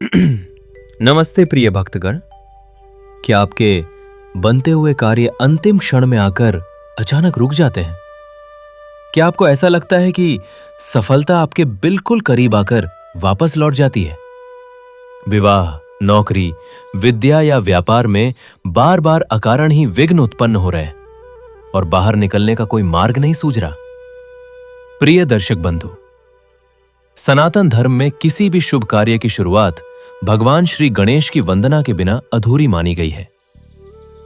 नमस्ते प्रिय भक्तगण। क्या आपके बनते हुए कार्य अंतिम क्षण में आकर अचानक रुक जाते हैं? क्या आपको ऐसा लगता है कि सफलता आपके बिल्कुल करीब आकर वापस लौट जाती है? विवाह, नौकरी, विद्या या व्यापार में बार बार अकारण ही विघ्न उत्पन्न हो रहे हैं और बाहर निकलने का कोई मार्ग नहीं सूझ रहा। प्रिय दर्शक बंधु, सनातन धर्म में किसी भी शुभ कार्य की शुरुआत भगवान श्री गणेश की वंदना के बिना अधूरी मानी गई है।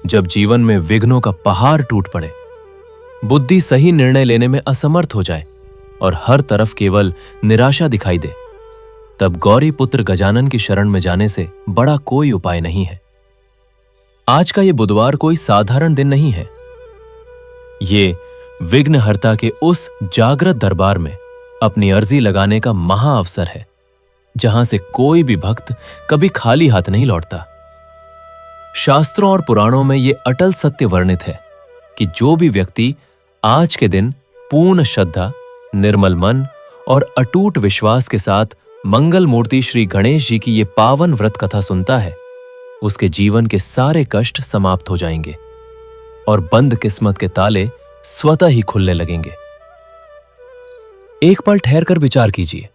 जब जीवन में विघ्नों का पहाड़ टूट पड़े, बुद्धि सही निर्णय लेने में असमर्थ हो जाए और हर तरफ केवल निराशा दिखाई दे, तब गौरी पुत्र गजानन की शरण में जाने से बड़ा कोई उपाय नहीं है। आज का ये बुधवार कोई साधारण दिन नहीं है। ये विघ्नहर्ता के उस जागृत दरबार में अपनी अर्जी लगाने का महाअवसर है, जहां से कोई भी भक्त कभी खाली हाथ नहीं लौटता। शास्त्रों और पुराणों में यह अटल सत्य वर्णित है कि जो भी व्यक्ति आज के दिन पूर्ण श्रद्धा, निर्मल मन और अटूट विश्वास के साथ मंगल मूर्ति श्री गणेश जी की ये पावन व्रत कथा सुनता है, उसके जीवन के सारे कष्ट समाप्त हो जाएंगे और बंद किस्मत के ताले स्वतः ही खुलने लगेंगे। एक पल ठहरकर विचार कीजिए।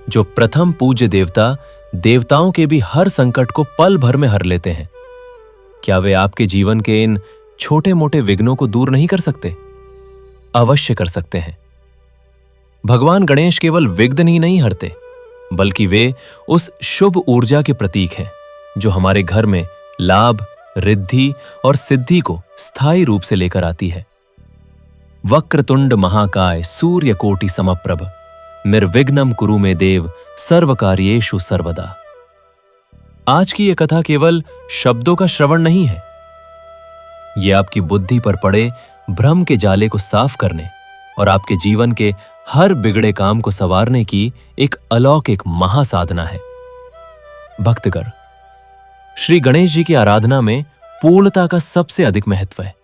जो प्रथम पूज्य देवता देवताओं के भी हर संकट को पल भर में हर लेते हैं, क्या वे आपके जीवन के इन छोटे मोटे विघ्नों को दूर नहीं कर सकते? अवश्य कर सकते हैं। भगवान गणेश केवल विघ्न ही नहीं हरते, बल्कि वे उस शुभ ऊर्जा के प्रतीक हैं जो हमारे घर में लाभ, रिद्धि और सिद्धि को स्थायी रूप से लेकर आती है। वक्रतुंड महाकाय सूर्यकोटि समप्रभ निर्विघ्नं कुरु मे देव सर्वकार्येषु सर्वदा। आज की यह कथा केवल शब्दों का श्रवण नहीं है। यह आपकी बुद्धि पर पड़े भ्रम के जाले को साफ करने और आपके जीवन के हर बिगड़े काम को संवारने की एक अलौकिक महासाधना है। भक्तगण, श्री गणेश जी की आराधना में पूर्णता का सबसे अधिक महत्व है।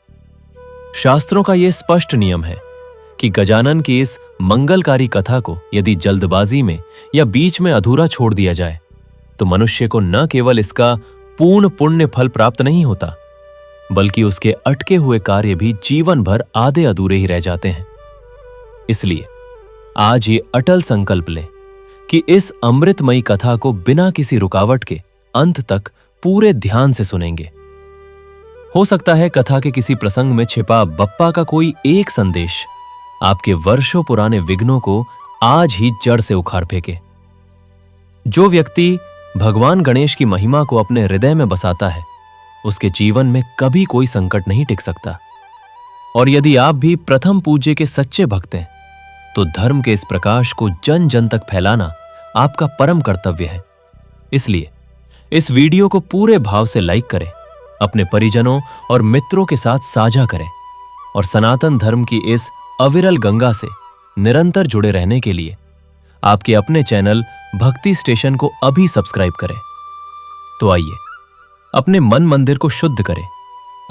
शास्त्रों का यह स्पष्ट नियम है कि गजानन की इस मंगलकारी कथा को यदि जल्दबाजी में या बीच में अधूरा छोड़ दिया जाए, तो मनुष्य को न केवल इसका पूर्ण पुण्य फल प्राप्त नहीं होता, बल्कि उसके अटके हुए कार्य भी जीवन भर आधे अधूरे ही रह जाते हैं। इसलिए आज ये अटल संकल्प लें कि इस अमृतमयी कथा को बिना किसी रुकावट के अंत तक पूरे ध्यान से सुनेंगे। हो सकता है कथा के किसी प्रसंग में छिपा बप्पा का कोई एक संदेश आपके वर्षों पुराने विघ्नों को आज ही जड़ से उखाड़ फेंके। जो व्यक्ति भगवान गणेश की महिमा को अपने हृदय में बसाता है, उसके जीवन में कभी कोई संकट नहीं टिक सकता। और यदि आप भी प्रथम पूज्य के सच्चे भक्त हैं, तो धर्म के इस प्रकाश को जन जन तक फैलाना आपका परम कर्तव्य है। इसलिए इस वीडियो को पूरे भाव से लाइक करें, अपने परिजनों और मित्रों के साथ साझा करें और सनातन धर्म की इस अविरल गंगा से निरंतर जुड़े रहने के लिए आपके अपने चैनल भक्ति स्टेशन को अभी सब्सक्राइब करें। तो आइए अपने मन मंदिर को शुद्ध करें,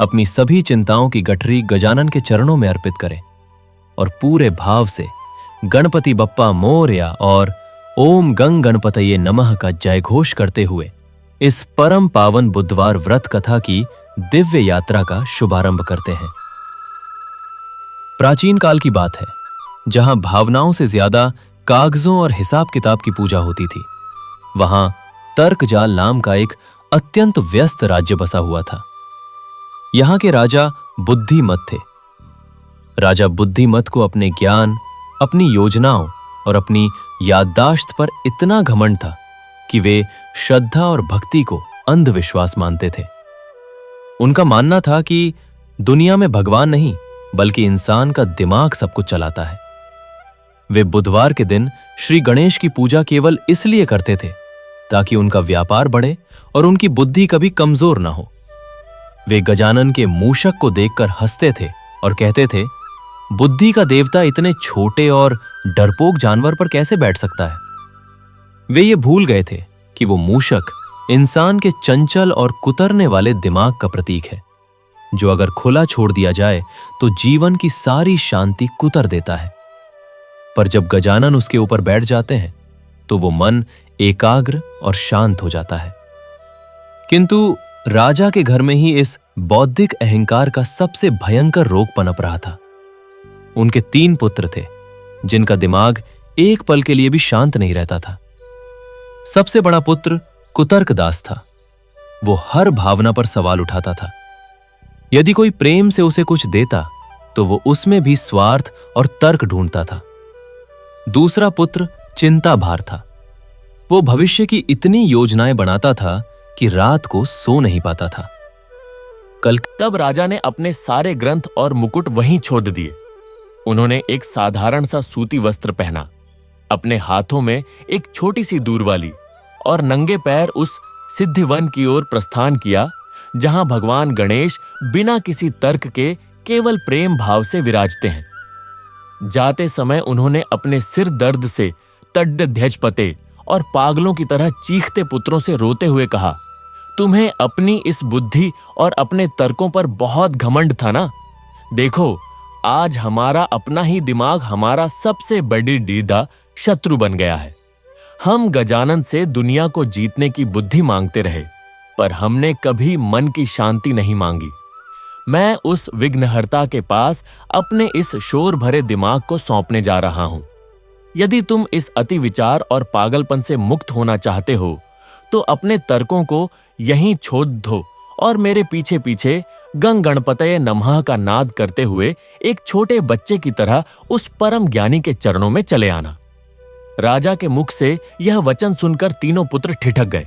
अपनी सभी चिंताओं की गठरी गजानन के चरणों में अर्पित करें और पूरे भाव से गणपति बप्पा मोरया और ओम गंग गणपतये नमः का जयघोष करते हुए इस परम पावन बुधवार व्रत कथा की दिव्य यात्रा का शुभारंभ करते हैं। प्राचीन काल की बात है, जहां भावनाओं से ज्यादा कागजों और हिसाब किताब की पूजा होती थी। वहां तर्कजाल नाम का एक अत्यंत व्यस्त राज्य बसा हुआ था। यहां के राजा बुद्धिमत थे। राजा बुद्धिमत को अपने ज्ञान, अपनी योजनाओं और अपनी याददाश्त पर इतना घमंड था कि वे श्रद्धा और भक्ति को अंधविश्वास मानते थे। उनका मानना था कि दुनिया में भगवान नहीं, बल्कि इंसान का दिमाग सब कुछ चलाता है। वे बुधवार के दिन श्री गणेश की पूजा केवल इसलिए करते थे ताकि उनका व्यापार बढ़े और उनकी बुद्धि कभी कमजोर ना हो। वे गजानन के मूषक को देखकर हंसते थे और कहते थे, बुद्धि का देवता इतने छोटे और डरपोक जानवर पर कैसे बैठ सकता है। वे ये भूल गए थे कि वो मूषक इंसान के चंचल और कुतरने वाले दिमाग का प्रतीक है, जो अगर खुला छोड़ दिया जाए तो जीवन की सारी शांति कुतर देता है। पर जब गजानन उसके ऊपर बैठ जाते हैं, तो वो मन एकाग्र और शांत हो जाता है। किंतु राजा के घर में ही इस बौद्धिक अहंकार का सबसे भयंकर रोग पनप रहा था। उनके 3 पुत्र थे जिनका दिमाग एक पल के लिए भी शांत नहीं रहता था। सबसे बड़ा पुत्र कुतर्कदास था। वो हर भावना पर सवाल उठाता था। यदि कोई प्रेम से उसे कुछ देता तो वो उसमें भी स्वार्थ और तर्क ढूंढता था। दूसरा पुत्र चिंताभार था। वो भविष्य की इतनी योजनाएं बनाता था कि रात को सो नहीं पाता था। तब राजा ने अपने सारे ग्रंथ और मुकुट वहीं छोड़ दिए। उन्होंने एक साधारण सा सूती वस्त्र पहना, अपने हाथों में एक छोटी सी दूरवाली और नंगे पैर उस सिद्धिवन की ओर प्रस्थान किया जहां भगवान गणेश बिना किसी तर्क के केवल प्रेम भाव से विराजते हैं। जाते समय उन्होंने अपने सिर दर्द से तड्डध्यजपते और पागलों की तरह चीखते पुत्रों से रोते हुए कहा, तुम्हें अपनी इस बुद्धि और अपने तर्कों पर बहुत घमंड था ना। देखो, आज हमारा अपना ही दिमाग हमारा सबसे बड़ी डीदा शत्रु बन गया है। हम गजानन से दुनिया को जीतने की बुद्धि मांगते रहे, पर हमने कभी मन की शांति नहीं मांगी। मैं उस विघ्नहर्ता के पास अपने इस शोर भरे दिमाग को सौंपने जा रहा हूं। यदि तुम इस अति विचार और पागलपन से मुक्त होना चाहते हो तो अपने तर्कों को यहीं छोड़ दो और मेरे पीछे पीछे गंग गणपतये नमः का नाद करते हुए एक छोटे बच्चे की तरह उस परम ज्ञानी के चरणों में चले आना। राजा के मुख से यह वचन सुनकर तीनों पुत्र ठिठक गए।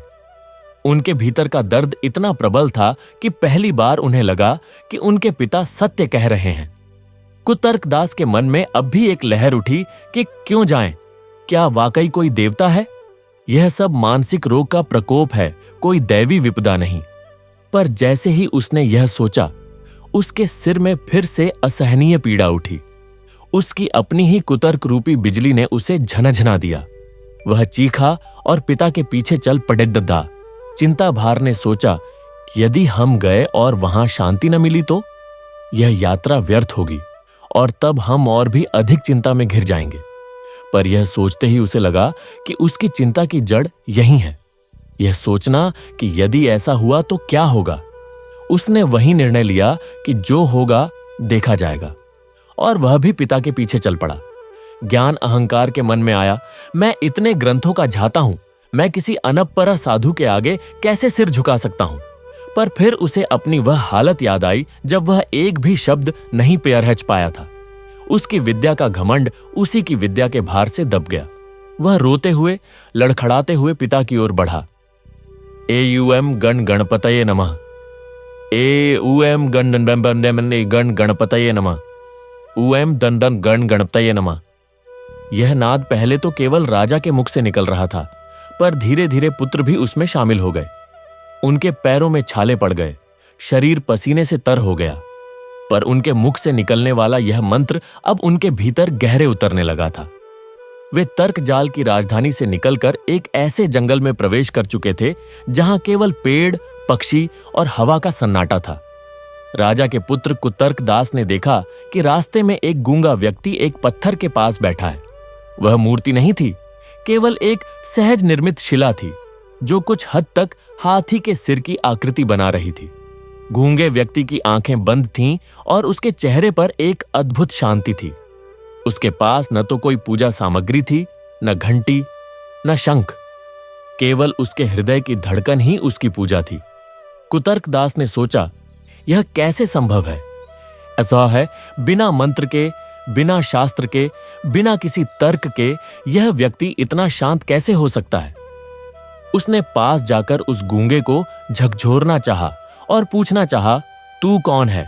उनके भीतर का दर्द इतना प्रबल था कि पहली बार उन्हें लगा कि उनके पिता सत्य कह रहे हैं। कुतर्कदास के मन में अब भी एक लहर उठी कि क्यों जाएं? क्या वाकई कोई देवता है? यह सब मानसिक रोग का प्रकोप है, कोई दैवी विपदा नहीं। पर जैसे ही उसने यह सोचा, उसके सिर में फिर से असहनीय पीड़ा उठी। उसकी अपनी ही कुतर्क रूपी बिजली ने उसे झनझना दिया। वह चीखा और पिता के पीछे चल पड़े। दद्दा चिंताभार ने सोचा, यदि हम गए और वहां शांति न मिली तो यह यात्रा व्यर्थ होगी और तब हम और भी अधिक चिंता में घिर जाएंगे। पर यह सोचते ही उसे लगा कि उसकी चिंता की जड़ यही है। यह सोचना कि यदि ऐसा हुआ तो क्या होगा। उसने वही निर्णय लिया कि जो होगा देखा जाएगा, और वह भी पिता के पीछे चल पड़ा। ज्ञान अहंकार के मन में आया, मैं इतने ग्रंथों का झाता हूं, मैं किसी अनपरा साधु के आगे कैसे सिर झुका सकता हूं। पर फिर उसे अपनी वह हालत याद आई जब वह एक भी शब्द नहीं पेरहच पाया था। उसकी विद्या का घमंड उसी की विद्या के भार से दब गया। वह रोते हुए लड़खड़ाते हुए पिता की ओर बढ़ा। एयूएम गण गणपतये नमः, एऊएम गण गण गणपतये नमः, ऊएम दंडन गण गणपतये नमः। यह नाद पहले तो केवल राजा के मुख से निकल रहा था, पर धीरे धीरे पुत्र भी उसमें शामिल हो गए। उनके पैरों में छाले पड़ गए, शरीर पसीने से तर हो गया। पर उनके मुख से निकलने वाला यह मंत्र अब उनके भीतर गहरे उतरने लगा था। वे तर्क जाल की राजधानी से निकलकर एक ऐसे जंगल में प्रवेश कर चुके थे जहां केवल पेड़, पक्षी और हवा का सन्नाटा था। राजा के पुत्र कुतर्कदास ने देखा कि रास्ते में एक गूंगा व्यक्ति एक पत्थर के पास बैठा है। वह मूर्ति नहीं थी, केवल एक सहज निर्मित शिला थी जो कुछ हद तक हाथी के सिर की आकृति बना रही थी। गूंगे व्यक्ति की आंखें बंद थीं और उसके चेहरे पर एक अद्भुत शांति थी। उसके पास न तो कोई पूजा सामग्री थी, न घंटी, न शंख, केवल उसके हृदय की धड़कन ही उसकी पूजा थी। कुतर्कदास ने सोचा, यह कैसे संभव है? ऐसा है, बिना मंत्र के, बिना शास्त्र के, बिना किसी तर्क के यह व्यक्ति इतना शांत कैसे हो सकता है? उसने पास जाकर उस गूंगे को झकझोरना चाहा और पूछना चाहा, तू कौन है?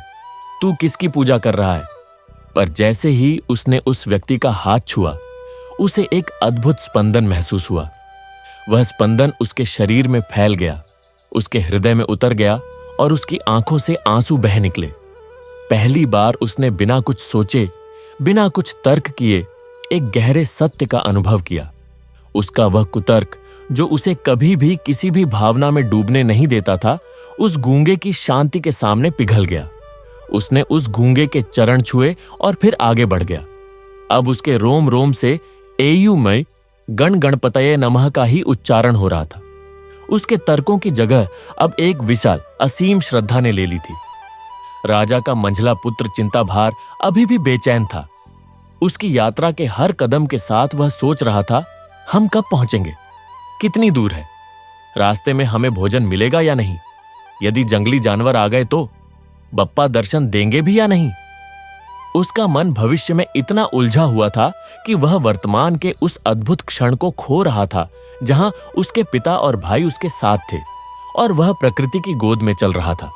तू किसकी पूजा कर रहा है? पर जैसे ही उसने उस व्यक्ति का हाथ छुआ, उसे एक अद्भुत स्पंदन महसूस हुआ। वह स्पंदन उसके शरीर में फैल गया, उसके हृदय में उतर गया और उसकी आंखों से आंसू बह निकले। पहली बार उसने बिना कुछ सोचे, बिना कुछ तर्क किए एक गहरे सत्य का अनुभव किया। उसका वह कुतर्क जो उसे कभी भी किसी भी भावना में डूबने नहीं देता था, उस गूंगे की शांति के सामने पिघल गया। उसने उस गूंगे के चरण छुए और फिर आगे बढ़ गया। अब उसके रोम रोम से एयूमय गण गणपतये नमः का ही उच्चारण हो रहा था। उसके तर्कों की जगह अब एक विशाल असीम श्रद्धा ने ले ली थी। राजा का मंझला पुत्र चिंताभार अभी भी बेचैन था। उसकी यात्रा के हर कदम के साथ वह सोच रहा था, हम कब पहुंचेंगे, कितनी दूर है, रास्ते में हमें भोजन मिलेगा या नहीं, यदि जंगली जानवर आ गए तो बप्पा दर्शन देंगे भी या नहीं। उसका मन भविष्य में इतना उलझा हुआ था कि वह वर्तमान के उस अद्भुत क्षण को खो रहा था जहां उसके पिता और भाई उसके साथ थे और वह प्रकृति की गोद में चल रहा था।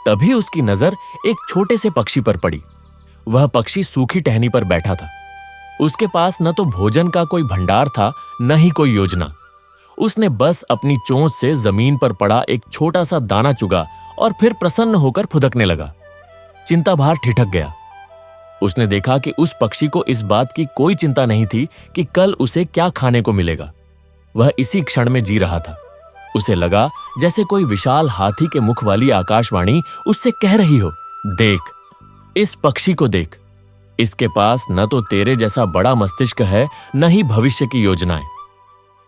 तभी उसकी नजर एक छोटे से पक्षी पर पड़ी। वह पक्षी सूखी टहनी पर बैठा था। उसके पास न तो भोजन का कोई भंडार था, न ही कोई योजना। उसने बस अपनी चोंच से जमीन पर पड़ा एक छोटा सा दाना चुगा और फिर प्रसन्न होकर फुदकने लगा। चिंताभार ठिठक गया। उसने देखा कि उस पक्षी को इस बात की कोई चिंता नहीं थी कि कल उसे क्या खाने को मिलेगा। वह इसी क्षण में जी रहा था। उसे लगा जैसे कोई विशाल हाथी के मुख वाली आकाशवाणी उससे कह रही हो, देख, इस पक्षी को देख, इसके पास न तो तेरे जैसा बड़ा मस्तिष्क है, न ही भविष्य की योजनाएं।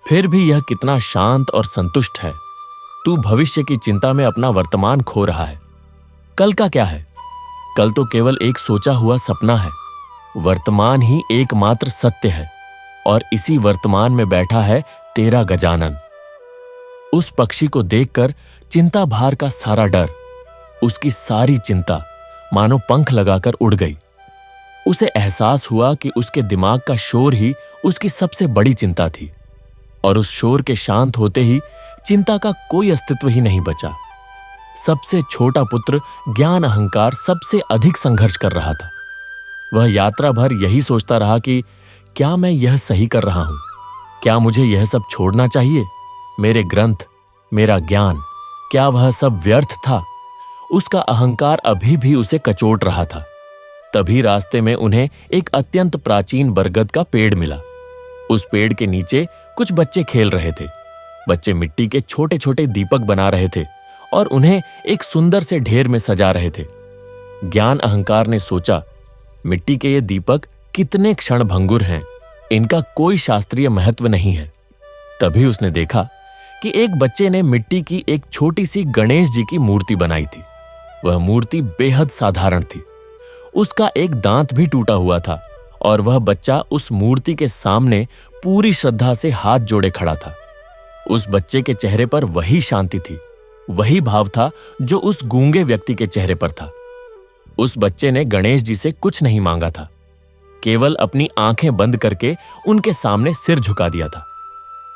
फिर भी यह कितना शांत और संतुष्ट है। तू भविष्य की चिंता में अपना वर्तमान खो रहा है। कल का क्या है? कल तो केवल एक सोचा हुआ सपना है। वर्तमान ही एकमात्र सत्य है और इसी वर्तमान में बैठा है तेरा गजानन। उस पक्षी को देखकर चिंताभार का सारा डर, उसकी सारी चिंता मानो पंख लगाकर उड़ गई। उसे एहसास हुआ कि उसके दिमाग का शोर ही उसकी सबसे बड़ी चिंता थी और उस शोर के शांत होते ही चिंता का कोई अस्तित्व ही नहीं बचा। सबसे छोटा पुत्र ज्ञान अहंकार सबसे अधिक संघर्ष कर रहा था। वह यात्रा भर यही सोचता रहा कि क्या मैं यह सही कर रहा हूं? क्या मुझे यह सब छोड़ना चाहिए? मेरे ग्रंथ, मेरा ज्ञान, क्या वह सब व्यर्थ था? उसका अहंकार अभी भी उसे कचोट रहा था। तभी रास्ते में उन्हें एक अत्यंत प्राचीन बरगद का पेड़ मिला। उस पेड़ के नीचे कुछ बच्चे खेल रहे थे। बच्चे मिट्टी के छोटे छोटे दीपक बना रहे थे और उन्हें एक सुंदर से ढेर में सजा रहे थे। ज्ञान अहंकार ने सोचा, मिट्टी के ये दीपक कितने क्षण भंगुर हैं, इनका कोई शास्त्रीय महत्व नहीं है। तभी उसने देखा कि एक बच्चे ने मिट्टी की एक छोटी सी गणेश जी की मूर्ति बनाई थी। वह मूर्ति बेहद साधारण थी। उसका एक दांत भी टूटा हुआ था और वह बच्चा उस मूर्ति के सामने पूरी श्रद्धा से हाथ जोड़े खड़ा था। उस बच्चे के चेहरे पर वही शांति थी, वही भाव था जो उस गूंगे व्यक्ति के चेहरे पर था। उस बच्चे ने गणेश जी से कुछ नहीं मांगा था, केवल अपनी आंखें बंद करके उनके सामने सिर झुका दिया था।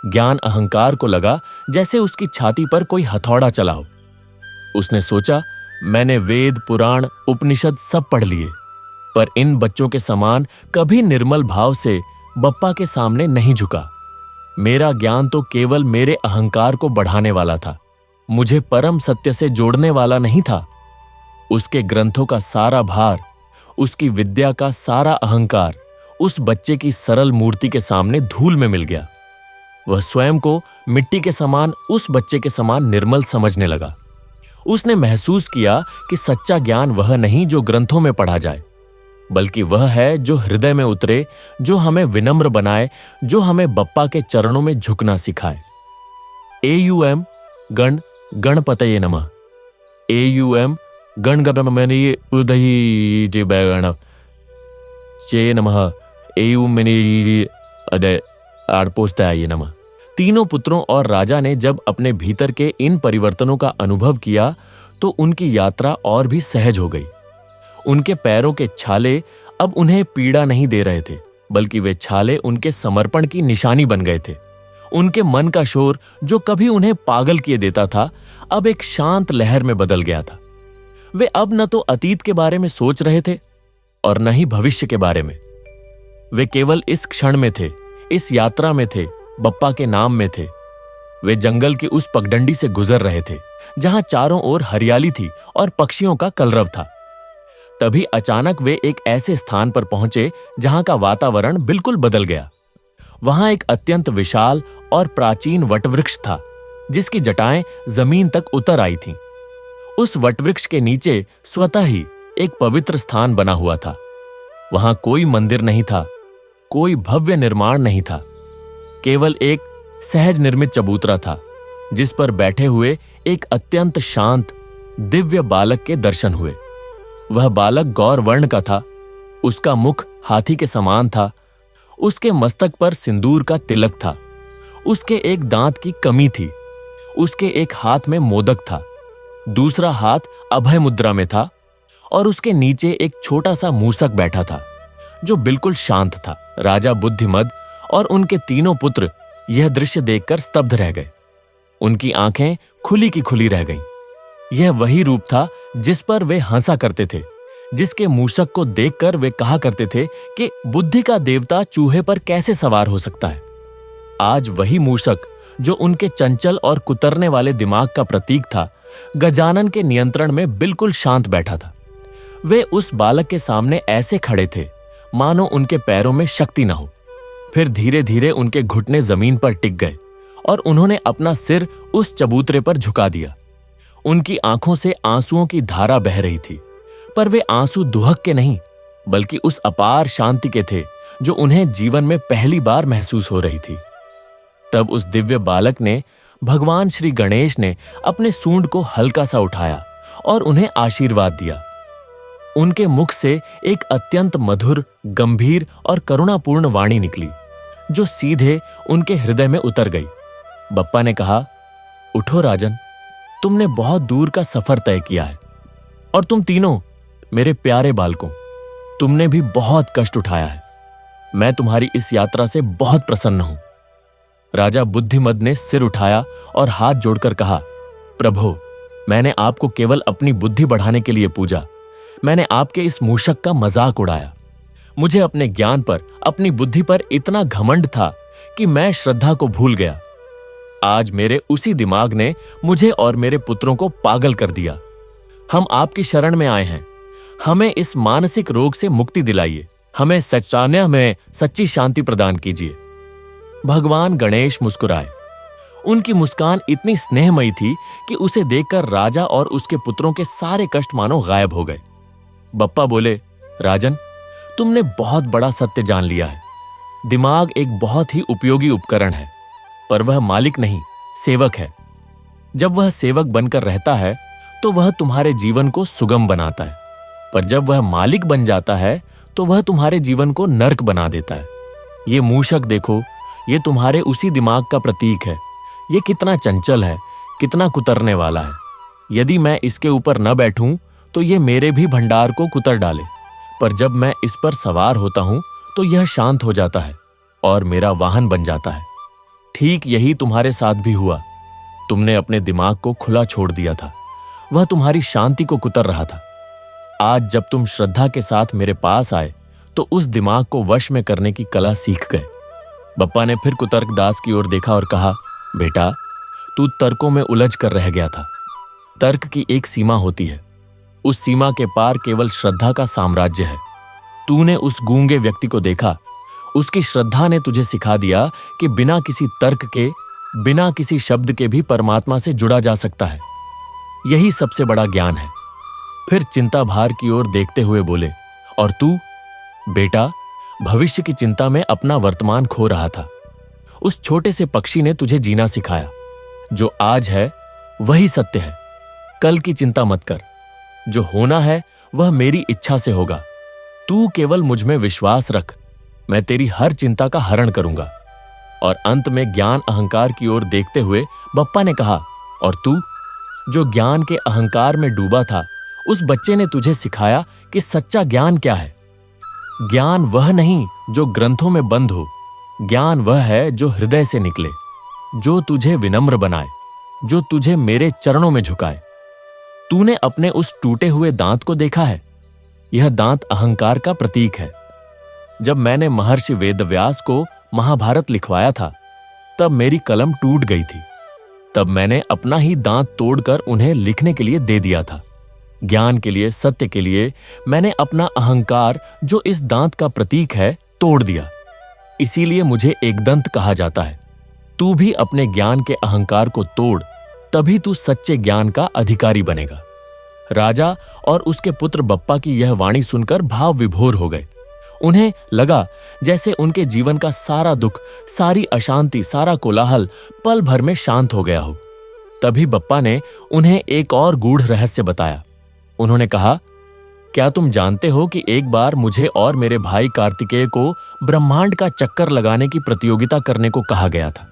ज्ञान अहंकार को लगा जैसे उसकी छाती पर कोई हथौड़ा चला हो। उसने सोचा, मैंने वेद, पुराण, उपनिषद सब पढ़ लिए, पर इन बच्चों के समान कभी निर्मल भाव से बप्पा के सामने नहीं झुका। मेरा ज्ञान तो केवल मेरे अहंकार को बढ़ाने वाला था, मुझे परम सत्य से जोड़ने वाला नहीं था। उसके ग्रंथों का सारा भार, उसकी विद्या का सारा अहंकार उस बच्चे की सरल मूर्ति के सामने धूल में मिल गया। वह स्वयं को मिट्टी के समान उस बच्चे के समान निर्मल समझने लगा। उसने महसूस किया कि सच्चा ज्ञान वह नहीं जो ग्रंथों में पढ़ा जाए, बल्कि वह है जो हृदय में उतरे, जो हमें विनम्र बनाए, जो हमें बप्पा के चरणों में झुकना सिखाए। AUM गण गणपतये नमः। AUM गण गणपतये उदयी बैगण चे नमः। AUM अदय आड़पोस्ताये नमः। तीनों पुत्रों और राजा ने जब अपने भीतर के इन परिवर्तनों का अनुभव किया तो उनकी यात्रा और भी सहज हो गई। उनके पैरों के छाले अब उन्हें पीड़ा नहीं दे रहे थे, बल्कि वे छाले उनके समर्पण की निशानी बन गए थे। उनके मन का शोर जो कभी उन्हें पागल किए देता था, अब एक शांत लहर में बदल गया था। वे अब न तो अतीत के बारे में सोच रहे थे और न ही भविष्य के बारे में। वे केवल इस क्षण में थे, इस यात्रा में थे, बप्पा के नाम में थे। वे जंगल की उस पगडंडी से गुजर रहे थे जहां चारों ओर हरियाली थी और पक्षियों का कलरव था। तभी अचानक वे एक ऐसे स्थान पर पहुंचे जहां का वातावरण बिल्कुल बदल गया। वहां एक अत्यंत विशाल और प्राचीन वटवृक्ष था जिसकी जटाएं जमीन तक उतर आई थीं। उस वटवृक्ष के नीचे स्वतः ही एक पवित्र स्थान बना हुआ था। वहां कोई मंदिर नहीं था, कोई भव्य निर्माण नहीं था, केवल एक सहज निर्मित चबूतरा था, जिस पर बैठे हुए एक अत्यंत शांत दिव्य बालक के दर्शन हुए। वह बालक गौर वर्ण का था। उसका मुख हाथी के समान था। उसके मस्तक पर सिंदूर का तिलक था। उसके एक दांत की कमी थी। उसके एक हाथ में मोदक था, दूसरा हाथ अभय मुद्रा में था और उसके नीचे एक छोटा सा मूसक बैठा था जो बिल्कुल शांत था। राजा बुद्धिमद और उनके तीनों पुत्र यह दृश्य देखकर स्तब्ध रह गए। उनकी आंखें खुली की खुली रह गईं। यह वही रूप था जिस पर वे हंसा करते थे, जिसके मूषक को देखकर वे कहा करते थे कि बुद्धि का देवता चूहे पर कैसे सवार हो सकता है। आज वही मूषक जो उनके चंचल और कुतरने वाले दिमाग का प्रतीक था, गजानन के नियंत्रण में बिल्कुल शांत बैठा था। वे उस बालक के सामने ऐसे खड़े थे मानो उनके पैरों में शक्ति न हो। फिर धीरे धीरे उनके घुटने जमीन पर टिक गए और उन्होंने अपना सिर उस चबूतरे पर झुका दिया। उनकी आंखों से आंसुओं की धारा बह रही थी, पर वे आंसू दुहक के नहीं, बल्कि उस अपार शांति के थे जो उन्हें जीवन में पहली बार महसूस हो रही थी। तब उस दिव्य बालक ने, भगवान श्री गणेश ने अपने सूंड को हल्का सा उठाया और उन्हें आशीर्वाद दिया। उनके मुख से एक अत्यंत मधुर, गंभीर और करुणापूर्ण वाणी निकली जो सीधे उनके हृदय में उतर गई। बप्पा ने कहा, उठो राजन, तुमने बहुत दूर का सफर तय किया है और तुम तीनों मेरे प्यारे बालकों, तुमने भी बहुत कष्ट उठाया है। मैं तुम्हारी इस यात्रा से बहुत प्रसन्न हूं। राजा बुद्धिमद ने सिर उठाया और हाथ जोड़कर कहा, प्रभु, मैंने आपको केवल अपनी बुद्धि बढ़ाने के लिए पूजा। मैंने आपके इस मूषक का मजाक उड़ाया। मुझे अपने ज्ञान पर, अपनी बुद्धि पर इतना घमंड था कि मैं श्रद्धा को भूल गया। आज मेरे उसी दिमाग ने मुझे और मेरे पुत्रों को पागल कर दिया। हम आपकी शरण में आए हैं। हमें इस मानसिक रोग से मुक्ति दिलाइए। हमें सच्चान्य में सच्ची शांति प्रदान कीजिए। भगवान गणेश मुस्कुराए। उनकी मुस्कान इतनी स्नेहमयी थी कि उसे देखकर राजा और उसके पुत्रों के सारे कष्ट मानो गायब हो गए। बप्पा बोले, राजन, तुमने बहुत बड़ा सत्य जान लिया है। दिमाग एक बहुत ही उपयोगी उपकरण है, पर वह मालिक नहीं, सेवक है। जब वह सेवक बनकर रहता है तो वह तुम्हारे जीवन को सुगम बनाता है, पर जब वह मालिक बन जाता है तो वह तुम्हारे जीवन को नर्क बना देता है। ये मूषक देखो, ये तुम्हारे उसी दिमाग का प्रतीक है। ये कितना चंचल है, कितना कुतरने वाला है। यदि मैं इसके ऊपर न बैठूं तो ये मेरे भी भंडार को कुतर डाले, पर जब मैं इस पर सवार होता हूं तो यह शांत हो जाता है और मेरा वाहन बन जाता है। ठीक यही तुम्हारे साथ भी हुआ। तुमने अपने दिमाग को खुला छोड़ दिया था, वह तुम्हारी शांति को कुतर रहा था। आज जब तुम श्रद्धा के साथ मेरे पास आए तो उस दिमाग को वश में करने की कला सीख गए। बप्पा ने फिर कुतर्क दास की ओर देखा और कहा, बेटा, तू तर्कों में उलझ कर रह गया था। तर्क की एक सीमा होती है, उस सीमा के पार केवल श्रद्धा का साम्राज्य है। तूने उस गूंगे व्यक्ति को देखा, उसकी श्रद्धा ने तुझे सिखा दिया कि बिना किसी तर्क के, बिना किसी शब्द के भी परमात्मा से जुड़ा जा सकता है। यही सबसे बड़ा ज्ञान है। फिर चिंता भार की ओर देखते हुए बोले, और तू बेटा, भविष्य की चिंता में अपना वर्तमान खो रहा था। उस छोटे से पक्षी ने तुझे जीना सिखाया। जो आज है वही सत्य है। कल की चिंता मत कर। जो होना है वह मेरी इच्छा से होगा। तू केवल मुझ में विश्वास रख। मैं तेरी हर चिंता का हरण करूंगा। और अंत में ज्ञान अहंकार की ओर देखते हुए बप्पा ने कहा, और तू जो ज्ञान के अहंकार में डूबा था, उस बच्चे ने तुझे सिखाया कि सच्चा ज्ञान क्या है। ज्ञान वह नहीं जो ग्रंथों में बंद हो। ज्ञान वह है जो हृदय से निकले, जो तुझे विनम्र बनाए, जो तुझे मेरे चरणों में झुकाए। तूने अपने उस टूटे हुए दांत को देखा है? यह दांत अहंकार का प्रतीक है। जब मैंने महर्षि वेदव्यास को महाभारत लिखवाया था, तब मेरी कलम टूट गई थी। तब मैंने अपना ही दांत तोड़कर उन्हें लिखने के लिए दे दिया था। ज्ञान के लिए, सत्य के लिए मैंने अपना अहंकार, जो इस दांत का प्रतीक है, तोड़ दिया। इसीलिए मुझे एकदंत कहा जाता है। तू भी अपने ज्ञान के अहंकार को तोड़, तभी तू सच्चे ज्ञान का अधिकारी बनेगा। राजा और उसके पुत्र बप्पा की यह वाणी सुनकर भाव विभोर हो गए। उन्हें लगा जैसे उनके जीवन का सारा दुख, सारी अशांति, सारा कोलाहल पल भर में शांत हो गया हो। तभी बप्पा ने उन्हें एक और गूढ़ रहस्य बताया। उन्होंने कहा, क्या तुम जानते हो कि एक बार मुझे और मेरे भाई कार्तिकेय को ब्रह्मांड का चक्कर लगाने की प्रतियोगिता करने को कहा गया था।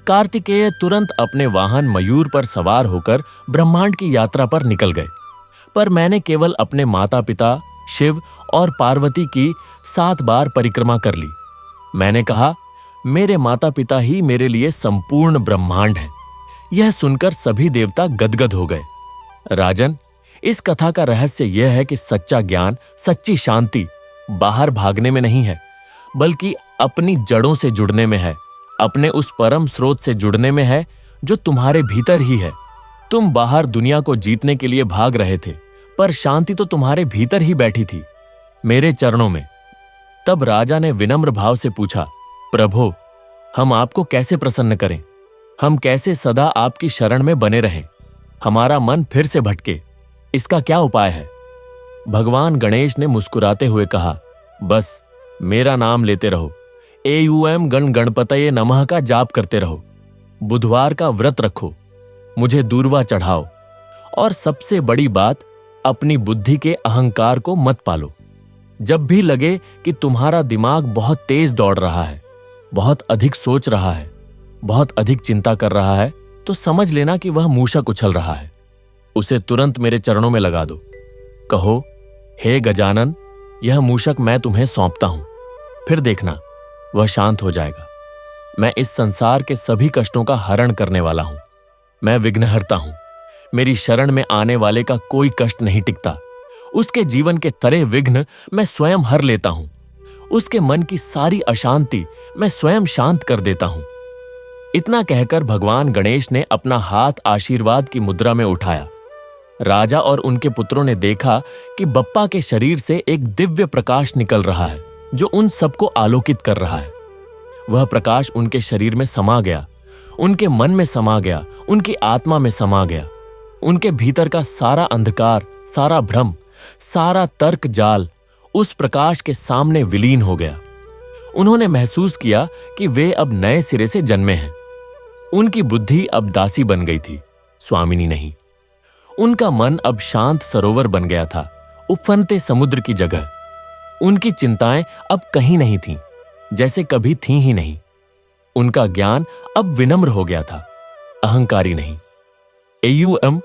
कार्तिकेय तुरंत अपने वाहन मयूर पर सवार होकर ब्रह्मांड की यात्रा पर निकल गए, पर मैंने केवल अपने माता पिता शिव और पार्वती की 7 बार परिक्रमा कर ली। मैंने कहा, मेरे माता पिता ही मेरे लिए संपूर्ण ब्रह्मांड है। यह सुनकर सभी देवता गदगद हो गए। राजन, इस कथा का रहस्य यह है कि सच्चा ज्ञान, सच्ची शांति बाहर भागने में नहीं है, बल्कि अपनी जड़ों से जुड़ने में है, अपने उस परम स्रोत से जुड़ने में है जो तुम्हारे भीतर ही है। तुम बाहर दुनिया को जीतने के लिए भाग रहे थे, पर शांति तो तुम्हारे भीतर ही बैठी थी, मेरे चरणों में। तब राजा ने विनम्र भाव से पूछा, प्रभो, हम आपको कैसे प्रसन्न करें? हम कैसे सदा आपकी शरण में बने रहें? हमारा मन फिर से भटके, इसका क्या उपाय है? भगवान गणेश ने मुस्कुराते हुए कहा, बस मेरा नाम लेते रहो, एयूएम गण गणपतये नमः का जाप करते रहो, बुधवार का व्रत रखो, मुझे दूर्वा चढ़ाओ, और सबसे बड़ी बात, अपनी बुद्धि के अहंकार को मत पालो। जब भी लगे कि तुम्हारा दिमाग बहुत तेज दौड़ रहा है, बहुत अधिक सोच रहा है, बहुत अधिक चिंता कर रहा है, तो समझ लेना कि वह मूषक उछल रहा है। उसे तुरंत मेरे चरणों में लगा दो। कहो, हे गजानन, यह मूषक मैं तुम्हें सौंपता हूं, फिर देखना वह शांत हो जाएगा। मैं इस संसार के सभी कष्टों का हरण करने वाला हूं। मैं विघ्नहर्ता हूं। मेरी शरण में आने वाले का कोई कष्ट नहीं टिकता। उसके जीवन के तरे विघ्न मैं स्वयं हर लेता हूं। उसके मन की सारी अशांति मैं स्वयं शांत कर देता हूं। इतना कहकर भगवान गणेश ने अपना हाथ आशीर्वाद की मुद्रा में उठाया। राजा और उनके पुत्रों ने देखा कि बप्पा के शरीर से एक दिव्य प्रकाश निकल रहा है, जो उन सबको आलोकित कर रहा है। वह प्रकाश उनके शरीर में समा गया, उनके मन में समा गया, उनकी आत्मा में समा गया। उनके भीतर का सारा अंधकार, सारा भ्रम, सारा तर्क जाल उस प्रकाश के सामने विलीन हो गया। उन्होंने महसूस किया कि वे अब नए सिरे से जन्मे हैं। उनकी बुद्धि अब दासी बन गई थी, स्वामिनी नहीं। उनका मन अब शांत सरोवर बन गया था, उफनते समुद्र की जगह। उनकी चिंताएं अब कहीं नहीं थीं, जैसे कभी थीं ही नहीं। उनका ज्ञान अब विनम्र हो गया था, अहंकारी नहीं। एयूएम